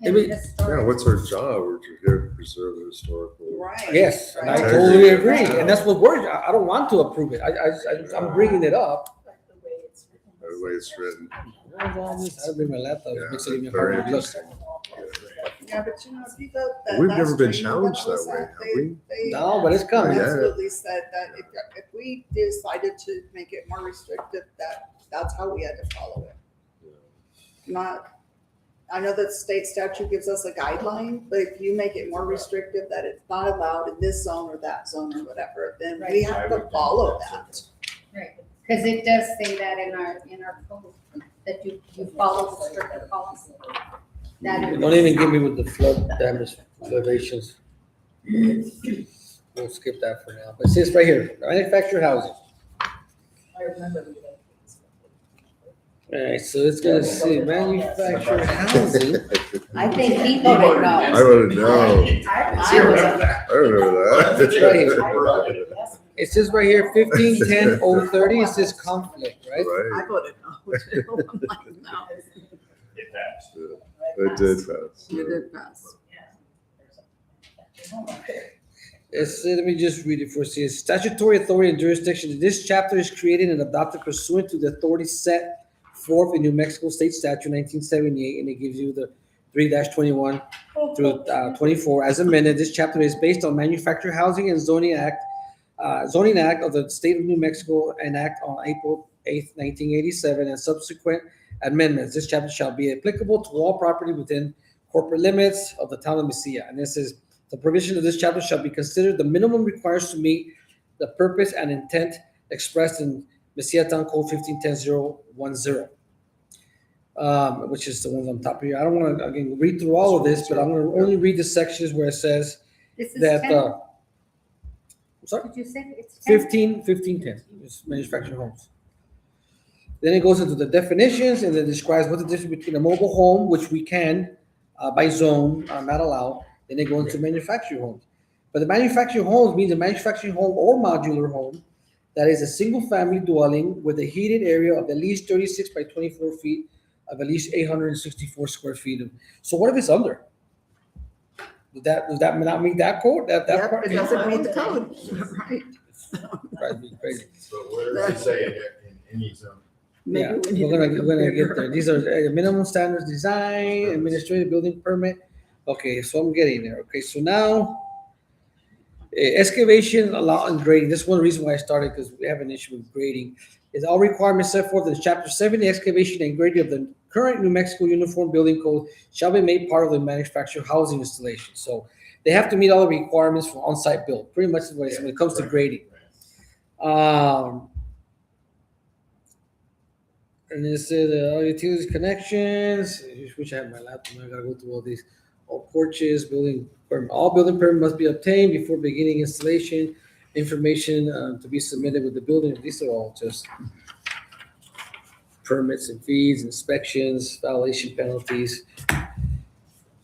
I mean-
Yeah, what's our job? We're here to preserve the historical.
Right.
Yes, and I
Right.
totally agree, and that's what we're, I don't want to approve it, I'm bringing it up.
Like the way it's written.
The way it's written.
I bring my laptop, it makes it even
Very
harder to look.
Yeah, but if you go.
We've
that's
never been
training
challenged that
was
way,
at,
have
they-
we?
they
No, but it's coming.
Yeah.
Absolutely said that if we decided to make it more restrictive, that's how we had to follow it. Not, I know that state statute gives us a guideline, but if you make it more restrictive that it's not allowed in this zone or that zone or whatever, then we
Right.
have to follow that.
Right, because it does say that in our code, that you follow the strict policy. That
Don't even give me with the flood damage elevations. We'll skip that for now, but it says right here, manufactured housing.
I remember reading these.
Alright, so it's gonna say manufactured housing.
I think he voted
I
no.
want to know.
I was,
I remember
It's right here.
that.
It says right here, 15-10-030, it says conflict, right?
I
Right,
voted no. too. I'm like, no,
It passed.
it did pass.
you did pass.
Let me just read it for you. It says, statutory authority and jurisdiction. This chapter is created and adopted pursuant to the authority set forth in New Mexico State Statute 1978, and it gives you the 3-21 through 24 as amended. This chapter is based on Manufactured Housing and Zoning Act of the State of New Mexico, and Act on April 8th, 1987, and subsequent amendments. This chapter shall be applicable to all property within corporate limits of the town of Mesilla. And this is, the provision of this chapter shall be considered the minimum required to meet the purpose and intent expressed in Mesilla Town Code 1510-010. Which is the ones on top here. I don't want to, again, read through all of this, but I'm going to only read the sections where it says
This is
that,
10,
I'm sorry,
did you say it's 10?
1510, it's manufactured homes. Then it goes into the definitions and then describes what the difference between a mobile home, which we can, by zone, not allowed. Then they go into manufactured homes. But the manufactured homes means a manufactured home or modular home that is a single-family dwelling with a heated area of at least 36 by 24 feet of at least 864 square feet. So what if it's under? Does that not meet that code? That
Yep,
part?
it doesn't meet the code, right?
Drives me crazy.
But where does it say in any zone?
Yeah,
Maybe we need
we're
to
gonna get
compare.
there. These are minimum standards design, administrative building permit. Okay, so I'm getting there. Okay, so now excavation, allow and grading. This is one reason why I started, because we have an issue with grading. Is all requirements set forth in Chapter 7, the excavation and grading of the current New Mexico Uniform Building Code shall be made part of the manufactured housing installation. So they have to meet all the requirements for on-site build. Pretty much when it comes to grading. And this is utilities connections. I wish I had my laptop. I gotta go through all these. All porches, building permit. All building permit must be obtained before beginning installation. Information to be submitted with the building. These are all just permits and fees, inspections, violation penalties.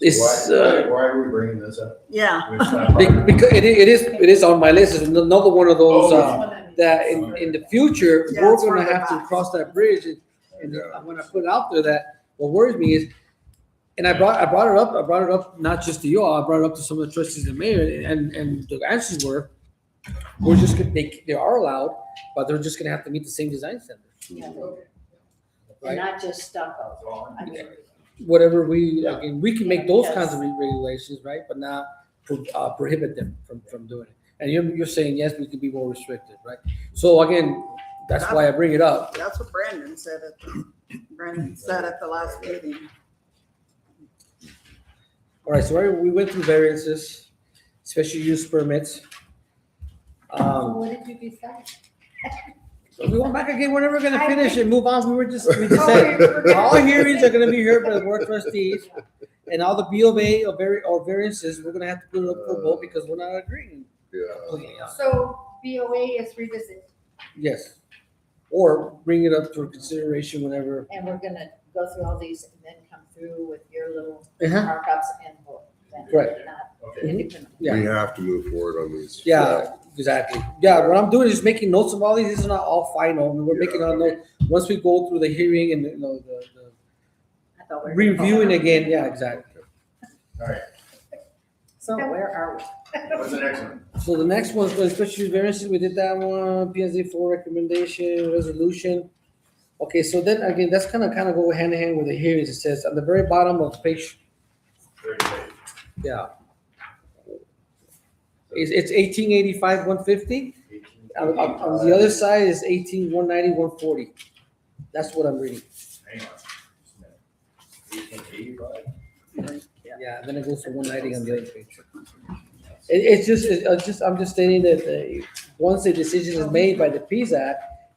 It's
Why are we bringing this up?
Yeah,
It's not part of it.
because it is on my list. It's another one of those
Oh,
that in the future
Yeah,
we're
it's
gonna
further
have to
back.
cross that bridge. And I'm gonna put it out there that what worries me is, and I brought it up not just to you all, I brought it up to some of the trustees and mayor, and the answers were, we're just gonna, they are allowed, but they're just gonna have to meet the same design standards.
Yeah,
Right.
and not just stucco. I mean,
Whatever again, we can make those kinds of regulations, right, but not prohibit them from doing it. And you're saying, yes, we can be more restricted, right? So again, that's why I bring it up.
that's what Brandon said at the last meeting.
All right, so we went through variances, special use permits.
What did you decide?
We went back again, we're never gonna
I
finish
think-
and move on. We just
Oh,
said,
we're gonna-
all hearings are gonna be heard by the board of trustees. And all the B of A or variances, we're gonna have to put it up for vote because we're not agreeing.
Yeah.
completely on it.
So BOA is revisit.
Yes, or bring it up for consideration whenever.
and we're gonna go through all these and then come through with your little
Uh-huh.
markups and vote. Then
Correct.
Not
Okay.
independent.
Yeah.
We have to move forward on these.
Yeah, exactly. Yeah, what I'm doing is making notes of all these. These are not all final. I mean, we're making our notes. Once we go through the hearing and, the
I thought we were-
reviewing again, yeah, exactly.
All right,
So where are we?
what's the next one?
So the next one's for special use variances. We did that one, PSA 4 recommendation, resolution. Okay, so then again, that's kind of go hand in hand with the hearings. It says on the very bottom of page,
38.
yeah. It's 1885, 150. On the other side is 18, 190, 140. That's what I'm reading.
Hang on. 1885?
Yeah, then it goes to 190 on the other page. I'm just stating that once a decision is made by the Pzhac,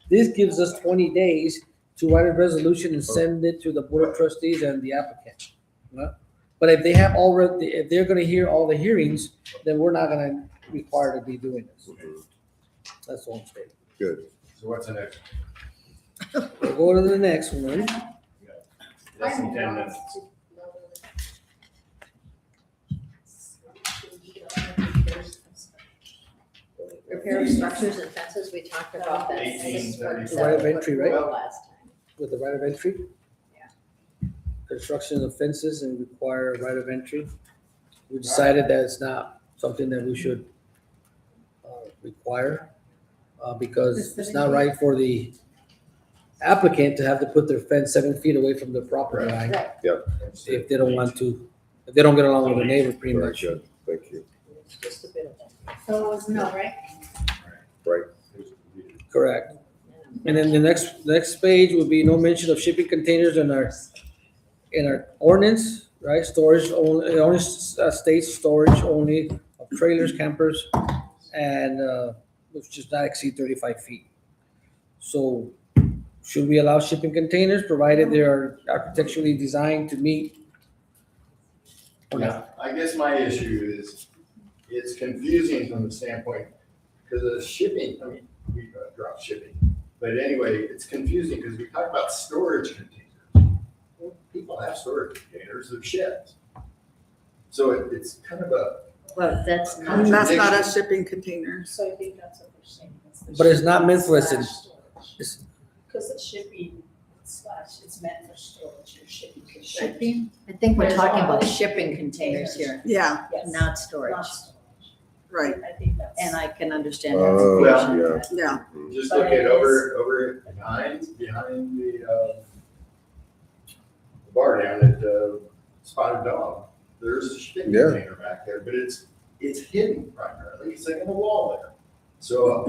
this gives us 20 days to write a resolution and send it to the board of trustees and the applicant. Right? But if if they're gonna hear all the hearings, then we're not gonna require to be doing this. That's all I'm stating.
Good.
So what's the next?
We'll go to the next one.
Less than 10 minutes.
Repair of structures and fences, we talked about that.
1835.
Right of entry, right?
Last time.
With the right of entry?
Yeah.
Construction of fences and require right of entry. We decided that it's not something that we should require because it's not right for the applicant to have to put their fence 7 feet away from the property line if they don't want to, if they don't get along with their neighbor, pretty
Very
much.
good, thank you.
It's just a bit of that.
So it was no, right?
Correct. And then the next page would be no mention of shipping containers in our ordinance, right? Storage only, it only states storage only of trailers, campers, and which does not exceed 35 feet. So should we allow shipping containers provided they are architecturally designed to meet? Or not?
Yeah, I guess my issue is, it's confusing from the standpoint, because of the shipping, I mean, we drop shipping. But anyway, it's confusing because we talk about storage containers. Well, people have storage containers, they're sheds. So it's kind of a,
Well, that's
And
not.
that's not a shipping container.
So I think that's what we're saying.
But it's not meant for us in-
Because it's shipping slash, it's meant for storage, you're shipping.
Shipping.
I think we're
There's
talking about
always
shipping containers here,
Yeah,
Yes,
not storage.
not storage.
right,
I think that's.
And I can understand that.
Oh,
Well-
yeah.
yeah.
just look at over behind the bar down at Spotted Dog. There's a shipping
Yeah.
container back there, but it's hidden primarily, it's like in the wall there. So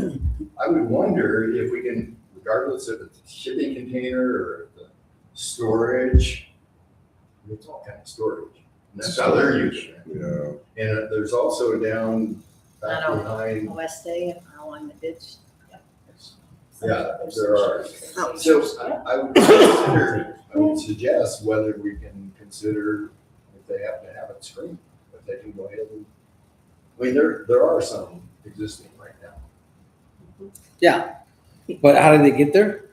I would wonder if we can, regardless of it's a shipping container or the storage, it's all kind of storage. And that's how they're using it.
Yeah,
And there's also down back
I know.
behind,
West Day, along the ditch.
yeah, there are.
Oh.
So I would consider, I would suggest whether we can consider if they have to have it screened, if they can go ahead and, I mean, there are some existing right now.
Yeah, but how did they get there?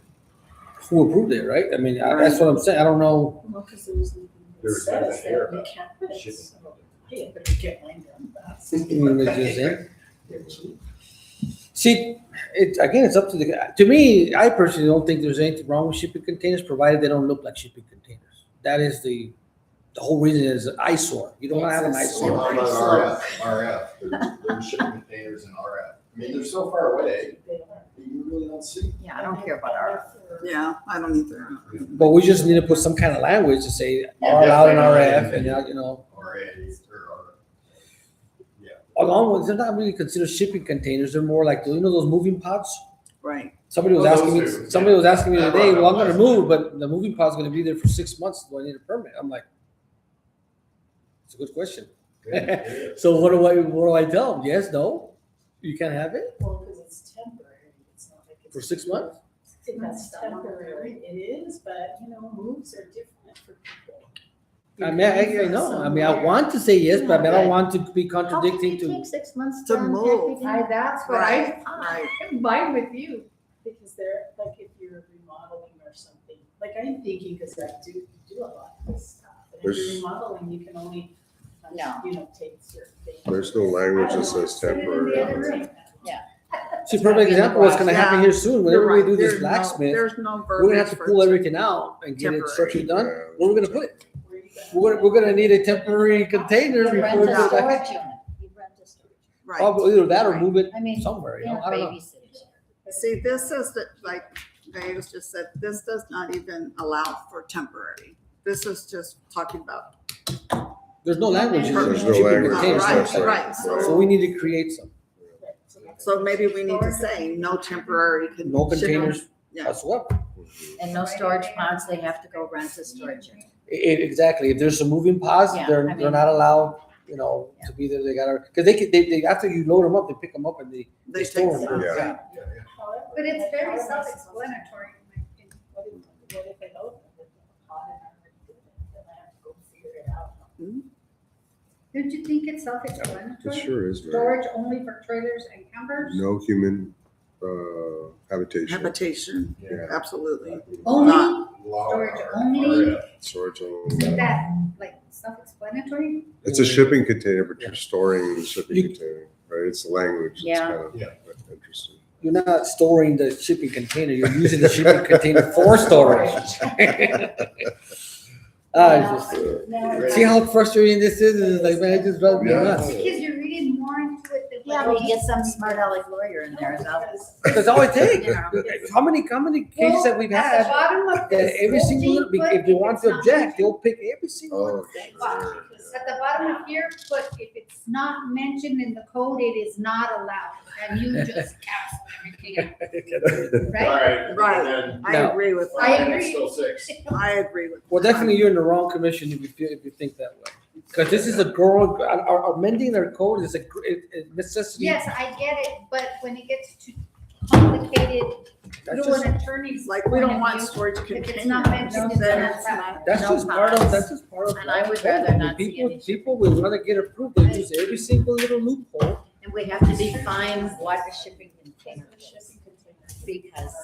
Who approved it, right? I mean, that's what I'm saying. I don't know.
Well, because there was nothing that
There's
says
nothing
that
here
you
about
can't put it,
shipping.
so, yeah, but you can't blame them. That's-
It's just, see, it's up to to me, I personally don't think there's anything wrong with shipping containers, provided they don't look like shipping containers. That is the whole reason is an eyesore. You don't want to have an
So
eyesore.
how about RF? There's shipping containers in RF. I mean, they're so far away,
They are.
that you really don't see.
Yeah, I don't care about our.
Yeah, I don't either.
But we just need to put some kind of language to say are allowed in RF and, you know,
RA or yeah.
along with, they're not really considered shipping containers. They're more like, you know, those moving pods?
Right.
Somebody was
Oh,
asking
those
me,
two.
somebody was asking me
Yeah.
today, well, I'm gonna move, but the moving pod's gonna be there for 6 months. Do I need a permit? I'm like, it's a good question. So what do I tell them? Yes, no? You can't have it
Well, because it's temporary, it's not like it's.
for 6 months?
It's temporary, it is, but, you know, moves are different for people.
I mean, I know. I mean, I want to say yes, but I mean, I don't want to be contradicting to.
Take 6 months
To
unpack
move.
everything?
That's what
Right,
I,
right.
I'm fine with you.
Because they're, like, if you're remodeling or something, like, I'm thinking, because I do a lot of this stuff. And if
There's-
you're remodeling, you can only,
No.
you know, take certain things.
there's no language that says temporary.
other room.
See, perfect example, what's gonna happen here soon, whenever
You're
we
right.
do this
There's no-
blacksmith,
There's no
we're gonna have to
verbiage
pull
for
everything out and get it
temporary.
structured done.
Yeah.
Where are we gonna put it?
Where you go.
We're gonna need a temporary container
You
before
rent
we
a
go back.
storage unit. You rent a storage.
Right.
Probably either that or
Right.
move it
I mean,
somewhere, you know,
yeah,
I don't know.
babysitters.
See, this is the, like Dave just said, this does not even allow for temporary. This is just talking about.
There's no language in
There's no
shipping
language.
containers.
Right,
Right.
right.
So we need to create some,
So maybe we need to say no temporary.
no containers
Yeah.
whatsoever.
And no storage pods, they have to go rent a storage unit.
Exactly, if there's some moving pods,
Yeah,
they're
I
they're
mean-
not allowed, you know, to be there, they gotta, cause they, after you load them up, they pick them up and they
They
store
take
them.
them out.
Yeah.
However,
But it's very
however,
self-explanatory. in my opinion.
What if they don't, if they're hot and already did it, then I have to go figure it out.
Don't you think it's
It
self-explanatory?
sure is, man.
Storage only for trailers and campers?
No human, habitation.
Habitation,
Yeah.
absolutely.
Only,
Law
Storage
or
only?
RF.
Storage
is
only.
that like self-explanatory?
It's a shipping container, but you're storing the shipping
You-
container, right? It's the language. It's
Yeah.
kind of
Yeah.
interesting.
You're not storing the shipping container, you're using the shipping container for storage. It's just, see how frustrating this is? It's like, man, it just drives me
Yeah.
nuts.
Because you're reading more into it than
Yeah, we get some smart aleck lawyer in there, so.
That's all it takes.
You know.
How many cases that we've
At the
had,
bottom of
that
this
every single,
14 foot,
if they
if
want
it's
to
not
object,
mentioned-
they'll pick every single one.
Oh, sure.
At the bottom of here, put if it's not mentioned in the code, it is not allowed, and you just cancel everything out,
All
right?
right.
Right.
Then,
I
No.
agree with
I
that.
agree.
it's still 6.
I agree with.
Well, definitely you're in the wrong commission if you think that way. Because this is a girl, our amending our code is a necessity.
Yes, I get it, but when it gets too complicated
That's
through
just,
an attorney's
Like, we
point
don't
of
want
view,
storage
if
containers.
it's not mentioned, it's
then
not
it's
allowed.
not-
that's
No
just part of,
comments.
that's just part of.
And I would rather not see
People,
any-
people will want to get approved, they use every single little loophole.
And we have to define what a shipping container is, because.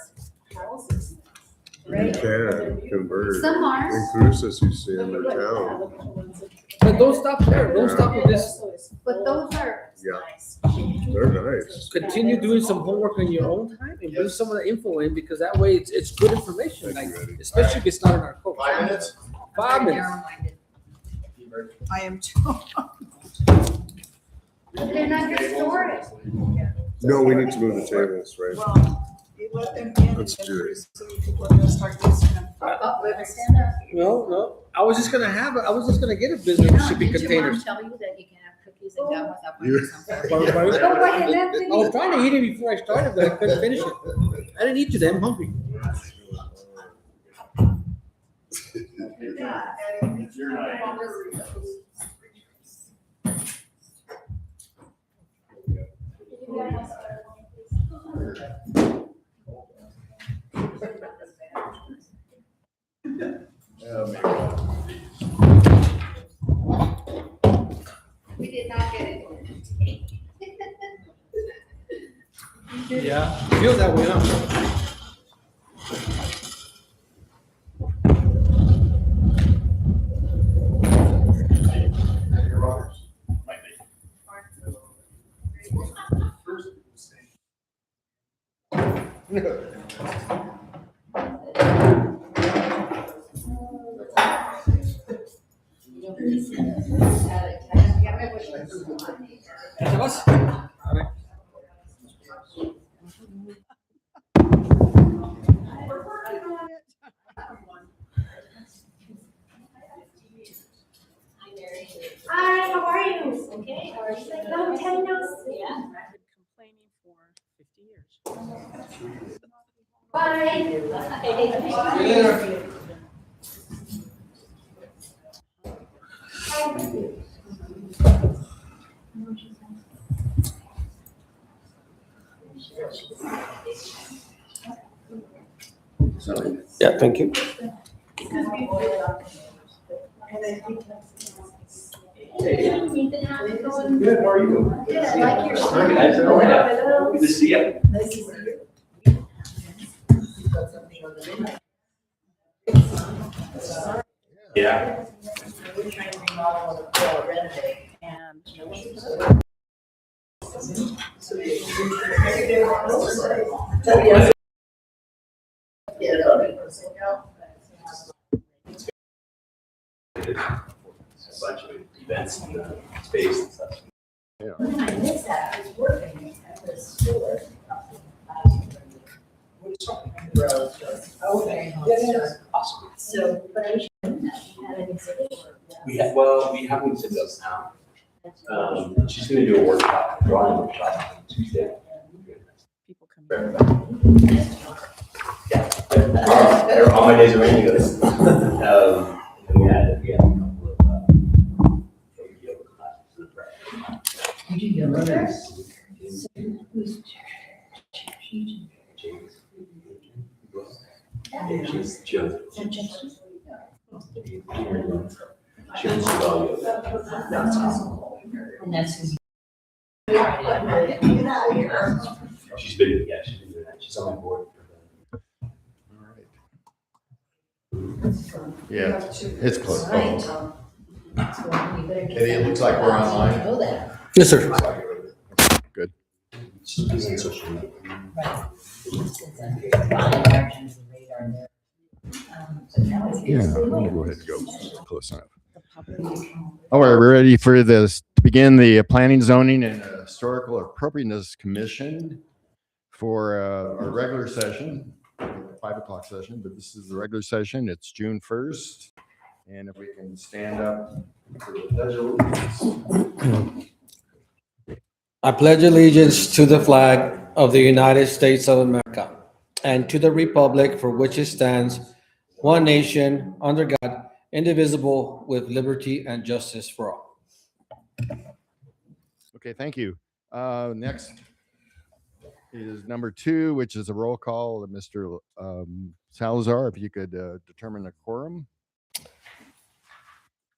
You can convert.
Some are.
In cruises you see in their town.
But don't stop there, don't stop with this.
But those are,
Yeah, they're nice.
Continue doing some homework on your own time and bring some of the info in, because that way it's good information, like, especially if it's not in our code.
5 minutes?
5 minutes.
Narrow-minded.
I am too.
they're not gonna store it.
No, we need to move the tables, right?
Well, you let them in.
Let's
and
do it.
pretty soon people are gonna start using them.
Oh, wait, stand up.
No, I was just gonna get a business
No,
with shipping
did your mom
containers.
tell you that you can have cookies and gum without
You-
putting something?
Don't worry, Anthony.
I was trying to eat it before I started, but I couldn't finish it. I didn't eat today, I'm hungry.
It's your night.
We did not get it.
Yeah, feel that way, huh? ¿Ya te vas? A ver.
Hi, how are you?
Okay, how are you?
Long time no see.
Yeah. I've been complaining for 50 years.
Bye.
See you later. Yeah, thank you.
Ethan, how's it going?
Good, how are you?
Good, I like your shirt.
Very nice, how are you? Good to see you. Yeah.
We're trying to remodel the renovate, and.
A bunch of events in the space and stuff.
I missed that, I was working at the store. Okay.
Awesome.
So, but I wish I knew that, you had an exhibit.
We have one sitting us now. She's gonna do a workshop, drawing workshop on Tuesday.
People come
Very good. Yeah, all my days are raining. And we had a couple of, yoga classes in the prep.
You do yoga there?
She's just. She was well yoga. That's awesome.
And that's who.
She's been doing that. She's on my board.
Yeah, it's close.
Right.
Eddie, it looks like we're online.
Know that.
Yes, sir.
Good.
She's using social media.
Yeah, I'm gonna go ahead and go close enough. All right, we're ready for this to begin the Planning, Zoning, and Historical Appropriateness Commission for our regular session, 5 o'clock session, but this is the regular session. It's June 1st. And if we can stand up for the pledge of allegiance.
I pledge allegiance to the flag of the United States of America and to the republic for which it stands, one nation, under God, indivisible, with liberty and justice for all.
Okay, thank you. Next is number 2, which is a roll call of Mr. Salazar. If you could determine the quorum.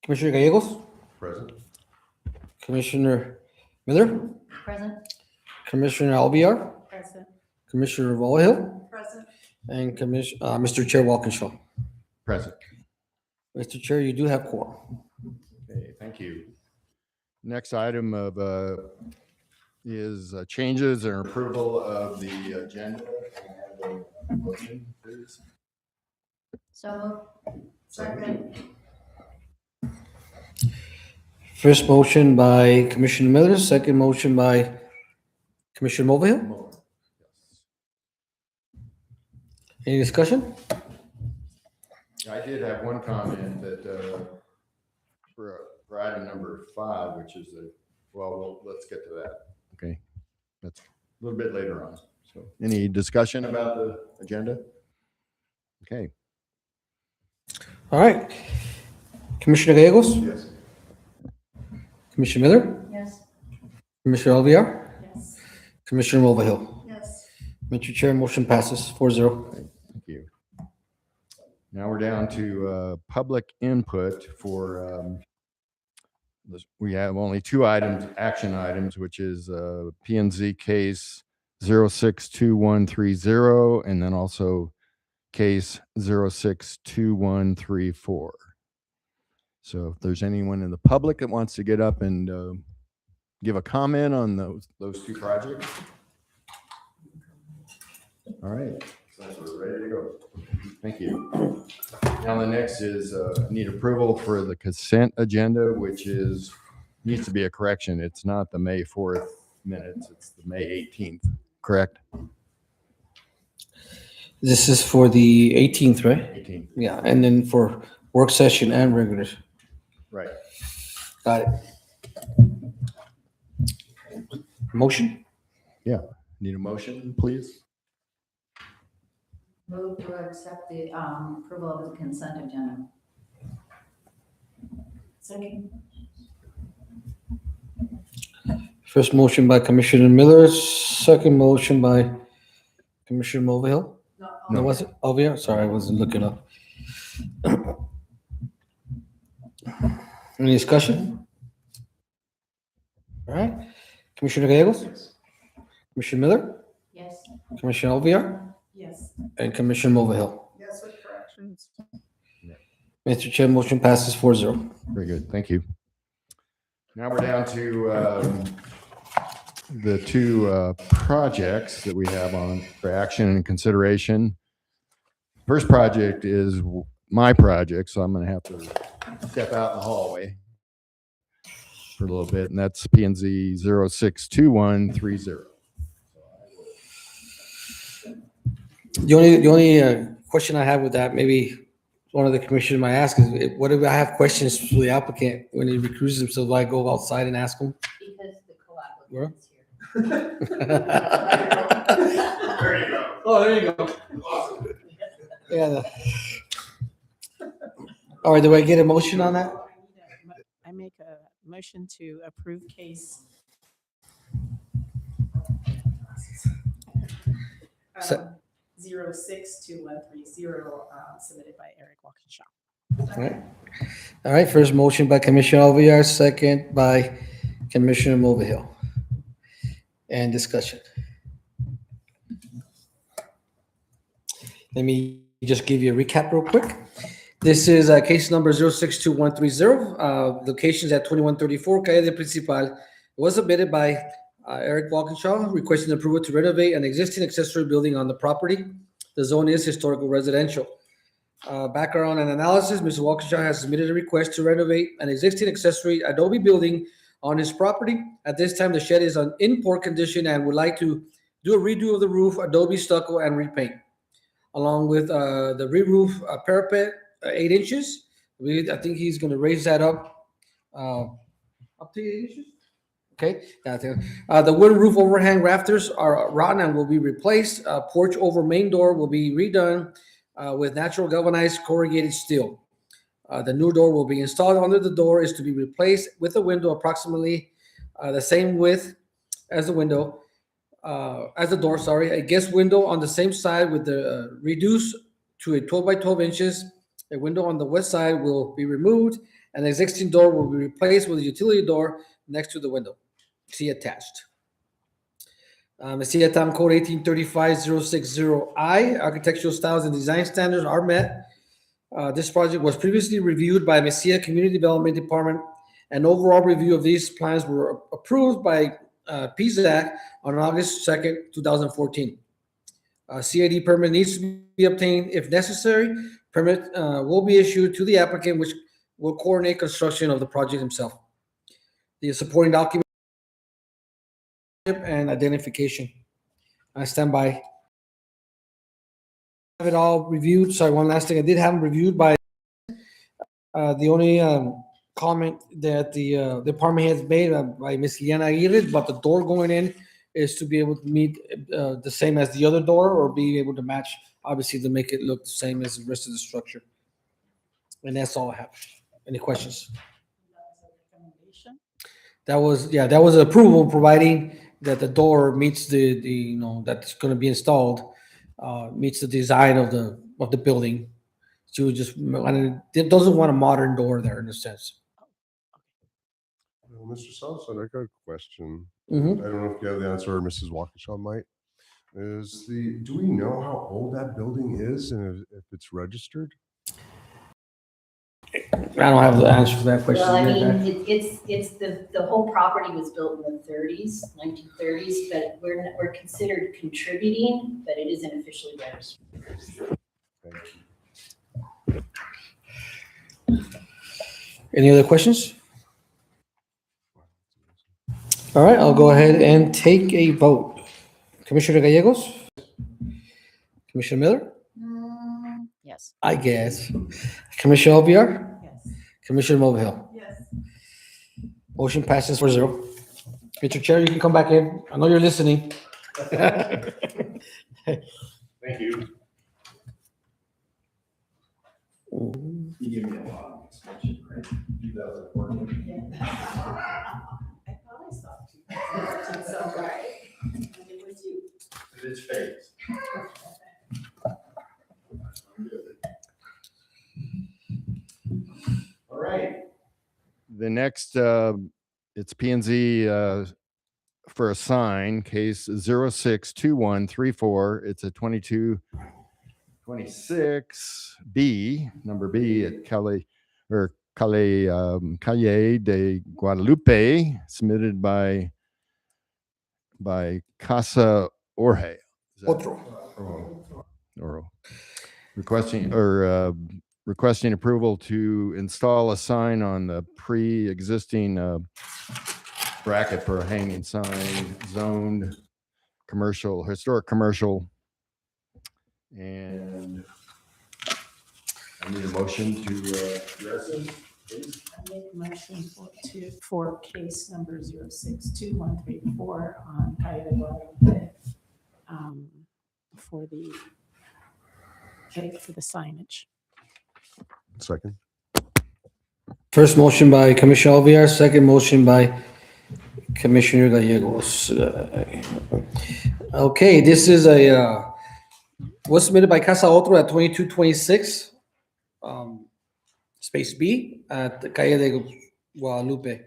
Commissioner Gallegos,
Present.
Commissioner Miller,
Present?
Commissioner Alviar,
Present.
Commissioner Vallejo,
Present.
and Mr. Chair Walkinshaw.
Present.
Mr. Chair, you do have quorum.
Okay, thank you. Next item of is changes and approval of the agenda. Can I have a motion, please?
So second.
First motion by Commissioner Miller, second motion by Commissioner Mulvihill. Any discussion?
I did have one comment that for item number 5, which is let's get to that. Okay, that's a little bit later on. So, any discussion about the agenda? Okay.
All right. Commissioner Gallegos,
Yes.
Commissioner Miller,
Yes.
Commissioner Alviar,
Yes.
Commissioner Mulvihill.
Yes.
Mr. Chair, motion passes 4-0.
Thank you. Now we're down to public input for, we have only 2 items, action items, which is P&Z case 062130 and then also case 062134. So if there's anyone in the public that wants to get up and give a comment on those 2 projects. All right, so we're ready to go. Thank you. Now the next is need approval for the consent agenda, which needs to be a correction. It's not the May 4th minutes, it's the May 18th, correct?
This is for the 18th, right?
18th,
Yeah, and then for work session and regular.
right.
Got it. Motion?
Need a motion, please?
Move to accept the approval of the consent agenda. Second.
First motion by Commissioner Miller, second motion by Commissioner Mulvihill. No, was it Alviar? Sorry, I wasn't looking up. Any discussion? All right. Commissioner Gallegos? Commissioner Miller?
Yes.
Commissioner Alviar?
Yes.
And Commissioner Mulvihill.
Yes, with corrections.
Mr. Chair, motion passes 4-0.
Very good, thank you. Now we're down to the 2 projects that we have on for action and consideration. First project is my project, so I'm going to have to step out in the hallway for a little bit, and that's P&Z 062130.
The only question I have with that, maybe one of the commissioners might ask, is what if I have questions for the applicant when he recuses himself? Do I go outside and ask him?
Because the co-applicant
Where?
is here.
There you go.
Oh, there you go.
Awesome.
Yeah. All right, do I get a motion on that?
I make a motion to approve case.
Se-
062130, submitted by Eric Walkinshaw.
All right, first motion by Commissioner Alviar, second by Commissioner Mulvihill. And discussion. Let me just give you a recap real quick. This is case number 062130, locations at 2134 Calle de Principal. It was submitted by Eric Walkinshaw, requesting approval to renovate an existing accessory building on the property. The zone is historical residential. Background and analysis, Mr. Walkinshaw has submitted a request to renovate an existing accessory adobe building on his property. At this time, the shed is in poor condition and would like to do a redo of the roof, adobe stucco, and repaint, along with the re-roof parapet, 8 inches. I think he's going to raise that up to 8 inches. Okay. The wooden roof overhang rafters are rotten and will be replaced. Porch over main door will be redone with natural galvanized corrugated steel. The new door will be installed under the door, is to be replaced with a window approximately the same width as the window, as the door, sorry. A guest window on the same side with the reduced to a 12 by 12 inches. A window on the west side will be removed, and the existing door will be replaced with a utility door next to the window. See attached. Messiah Town Code 1835060I, architectural styles and design standards are met. This project was previously reviewed by Messiah Community Development Department. An overall review of these plans were approved by Pzhac on August 2nd, 2014. CID permit needs to be obtained if necessary. Permit will be issued to the applicant, which will coordinate construction of the project himself. The supporting document and identification. I stand by. Have it all reviewed. Sorry, one last thing. I did have them reviewed by the only comment that the department has made by Ms. Liana Aguirre, but the door going in is to be able to meet the same as the other door, or be able to match, obviously, to make it look the same as the rest of the structure. And that's all I have. Any questions? That was approval, providing that the door meets the that's going to be installed, meets the design of the building. She was just doesn't want a modern door there in a sense.
Mr. Salson, I got a question.
Mhm.
I don't know if you have the answer, or Mrs. Waukesha might. Do we know how old that building is and if it's registered?
I don't have the answer for that question.
Well, I
yet.
mean, it's the whole property was built in the 1930s, but we're considered contributing, but it isn't officially registered.
Thank you.
Any other questions? All right, I'll go ahead and take a vote. Commissioner Gallegos? Commissioner Miller?
Yes.
I guess. Commissioner Alviar?
Yes.
Commissioner Mulvihill?
Yes.
Motion passes 4-0. Mr. Chair, you can come back in. I know you're listening.
Thank you.
You give me a lot of extension, right? 2014.
I thought I saw 2014, so right, and it was you.
It's phased. All right.
The next, it's P and Z for a sign, case 062134. It's a 2226B, number B at Calle de Guadalupe, submitted by Casa Orge. Is that-
Otro.
Or requesting approval to install a sign on the pre-existing bracket for a hanging sign, zoned commercial, historic commercial. And I need a motion to address it, please.
I make a motion for case number 062134 on Calle de Guadalupe, for the signage.
Second.
First motion by Commissioner Alviar, second motion by Commissioner Gallegos. Okay, this is was submitted by Casa Otro at 2226, space B at the Calle de Guadalupe.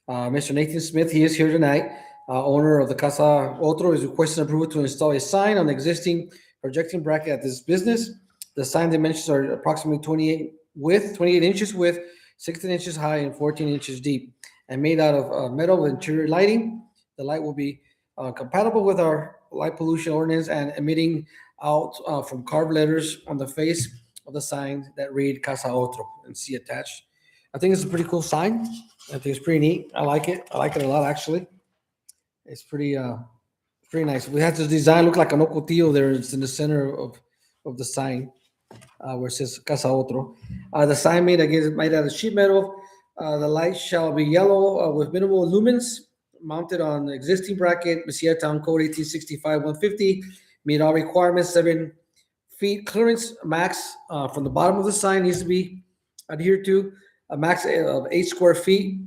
Mr. Nathan Smith, he is here tonight. Owner of the Casa Otro is requesting approval to install a sign on the existing projecting bracket at this business. The sign dimensions are approximately 28 inches width, 16 inches high, and 14 inches deep, and made out of metal with interior lighting. The light will be compatible with our light pollution ordinance and emitting out from carved letters on the face of the sign that read Casa Otro, and see attached. I think it's a pretty cool sign. I think it's pretty neat. I like it. I like it a lot, actually. It's pretty nice. We had this design look like an ocotillo there. It's in the center of the sign, where it says Casa Otro. The sign made out of sheet metal. The light shall be yellow with minimal lumens, mounted on existing bracket, Messiah Town Code 1865-150. Meet all requirements. 7 feet clearance max from the bottom of the sign needs to be adhered to. A max of 8 square feet.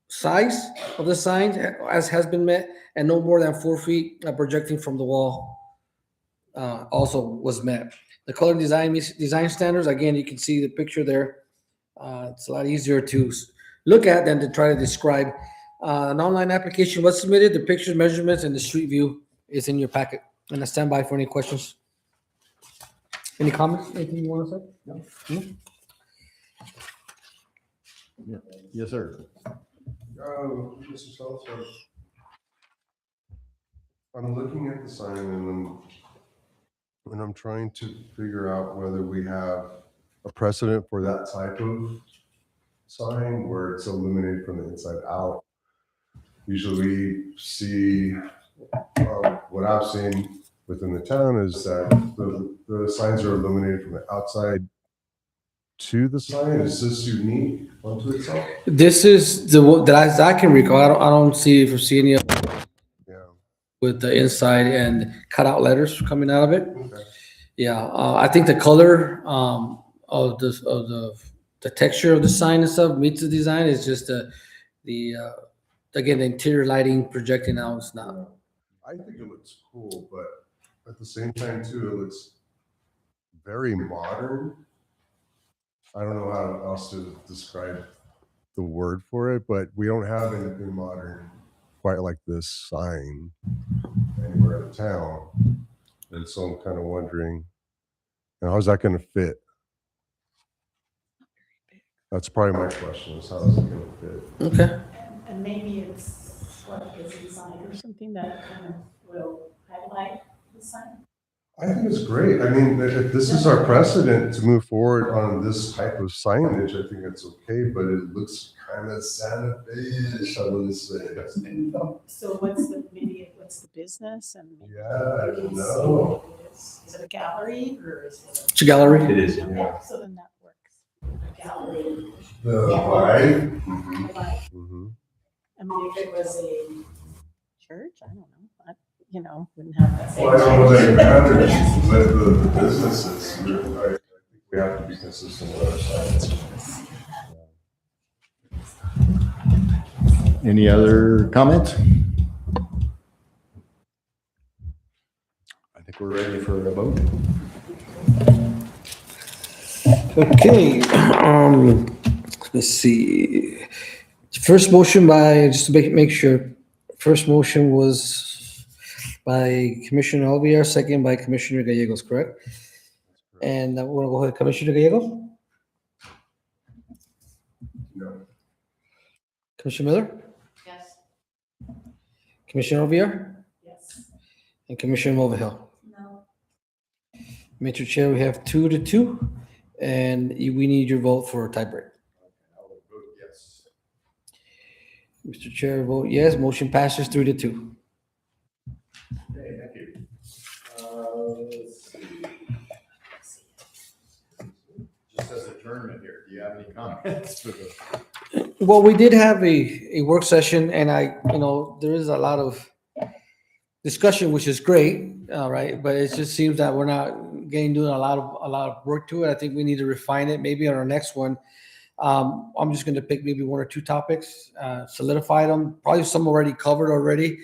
Size of the sign as has been met, and no more than 4 feet projecting from the wall also was met. The color design standards, again, you can see the picture there. It's a lot easier to look at than to try to describe. An online application was submitted. The pictures, measurements, and the street view is in your packet. And I stand by for any questions. Any comments? Anything you want to say? No?
Yes, sir.
Mr. Salazar, I'm looking at the sign and I'm trying to figure out whether we have a precedent for that type of sign where it's illuminated from the inside out. Usually we see, what I've seen within the town is that the signs are illuminated from the outside to the sign. Is this unique unto itself?
This is the one that I can recall. I don't see any
Yeah.
with the inside and cutout letters coming out of it.
Okay.
Yeah, I think the color of the texture of the sign and stuff meets the design. It's just the again, the interior lighting projecting out is not.
I think it looks cool, but at the same time too, it looks very modern. I don't know how else to describe the word for it, but we don't have anything modern quite like this sign anywhere in town. And so I'm kind of wondering, how's that going to fit? That's probably my question, is how is it going to fit?
Okay.
And maybe it's like a design or something that kind of will highlight the sign.
I think it's great. I mean, if this is our precedent to move forward on this type of signage, I think it's okay, but it looks kind of Santa Fe-ish, I would say.
So what's the business and?
Yeah, I don't know.
Is it a gallery or is it?
It's a gallery.
It is.
Yeah.
So then that works. Gallery.
The vibe.
Like,
Mhm.
I mean, if it was a church, I don't know, wouldn't have that same.
Well, I don't know that it matters, but the businesses, I think we have to be consistent with our signs.
Any other comments? I think we're ready for a vote.
Okay. Let's see. First motion just to make sure. First motion was by Commissioner Alvear, second by Commissioner Gallegos, correct? And we'll go ahead, Commissioner Gallegos,
No.
Commissioner Miller,
Yes.
Commissioner Alvear,
Yes.
and Commissioner Mulvihill.
No.
Mr. Chair, we have 2-2, and we need your vote for a tiebreak.
I'll vote yes.
Mr. Chair, vote yes. Motion passes 3-2.
Okay, thank you. Let's see. Just as a tournament here, do you have any comments for the?
Well, we did have a work session, and there is a lot of discussion, which is great, right? But it just seems that we're not doing a lot of work to it. I think we need to refine it. Maybe on our next one, I'm just going to pick maybe 1 or 2 topics, solidify them. Probably some already covered already,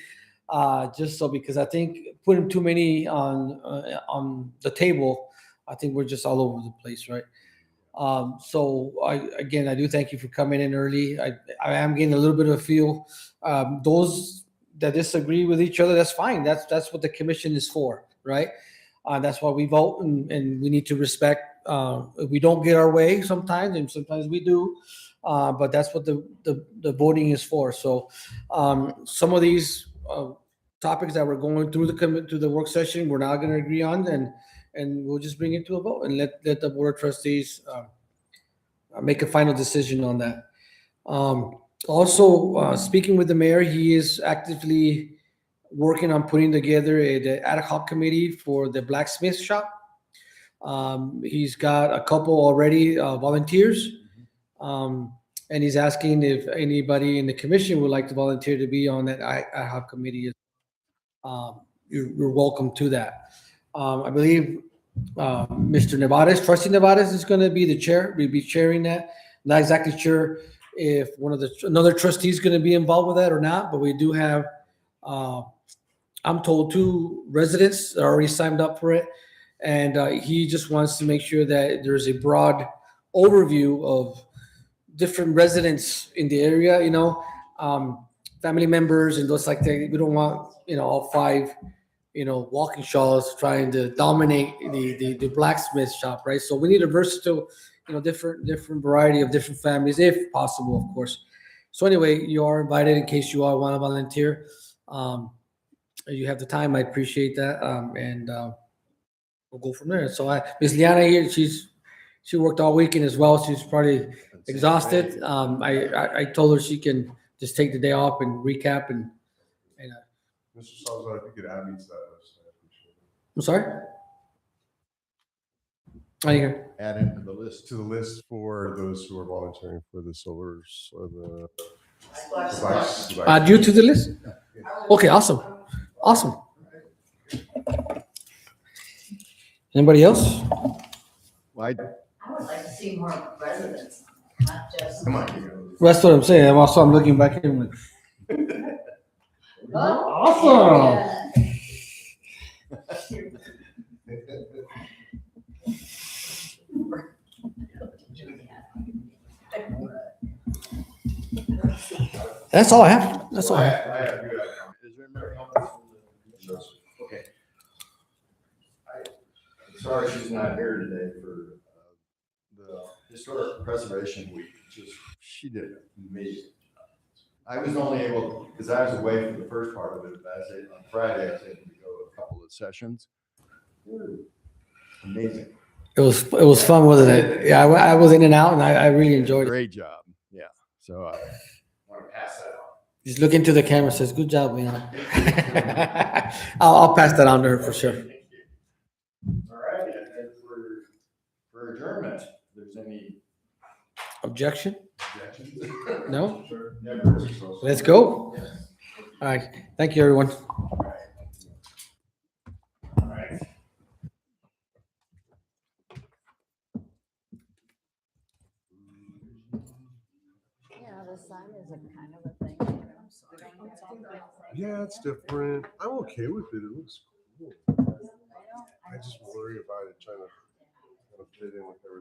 just so because I think putting too many on the table, I think we're just all over the place, right? So I do thank you for coming in early. I am getting a little bit of a feel. Those that disagree with each other, that's fine. That's what the commission is for, right? That's why we vote, and we need to respect. We don't get our way sometimes, and sometimes we do, but that's what the voting is for. So some of these topics that we're going through the work session, we're not going to agree on, and we'll just bring it to a vote and let the board of trustees make a final decision on that. Also, speaking with the mayor, he is actively working on putting together the ad hoc committee for the blacksmith shop. He's got a couple already volunteers, and he's asking if anybody in the commission would like to volunteer to be on that ad hoc committee. You're welcome to that. I believe Mr. Nevares, Trustee Nevares, is going to be the chair. We'll be chairing that. Not exactly sure if another trustee is going to be involved with that or not, but we do have, I'm told, 2 residents that already signed up for it. And he just wants to make sure that there's a broad overview of different residents in the area, family members and those like that. We don't want, all 5, walking shaws trying to dominate the blacksmith shop, right? So we need a versatile, different variety of different families, if possible, of course. So anyway, you are invited in case you all want to volunteer. You have the time, I appreciate that. And we'll go from there. So Ms. Liana here, she worked all weekend as well. She's probably exhausted. I told her she can just take the day off and recap and
Mr. Salazar, if you could add me to that list, I appreciate it.
I'm sorry? I didn't hear.
Add into the list.
To the list for those who are volunteering for the solars or the.
Add you to the list? Okay, awesome. Awesome. Anybody else?
Well,
I would like to see more residents, not just.
Come on, you
That's what I'm saying. I'm looking back here. Like, awesome. That's all I have. That's all I have.
Is there another comment? Okay. I'm sorry she's not here today for the Historic Preservation Week. She did amazing. I was only able, because I was away for the first part of it, but I said on Friday, I was able to go to a couple of sessions. Amazing.
It was fun, wasn't it? Yeah, I was in and out, and I really enjoyed it.
great job. Yeah. So
I want to pass that on.
Just look into the camera, says, "Good job, Leon." I'll pass that on to her for sure.
All right, and then for adjournment, if there's any
Objection?
objections?
No?
Sure. Never.
Let's go.
Yes.
All right. Thank you, everyone.
All right.
Yeah, the sign is a kind of a thing.
Yeah, it's different. I'm okay with it. It looks cool. I just worry about it trying to fit in with everything.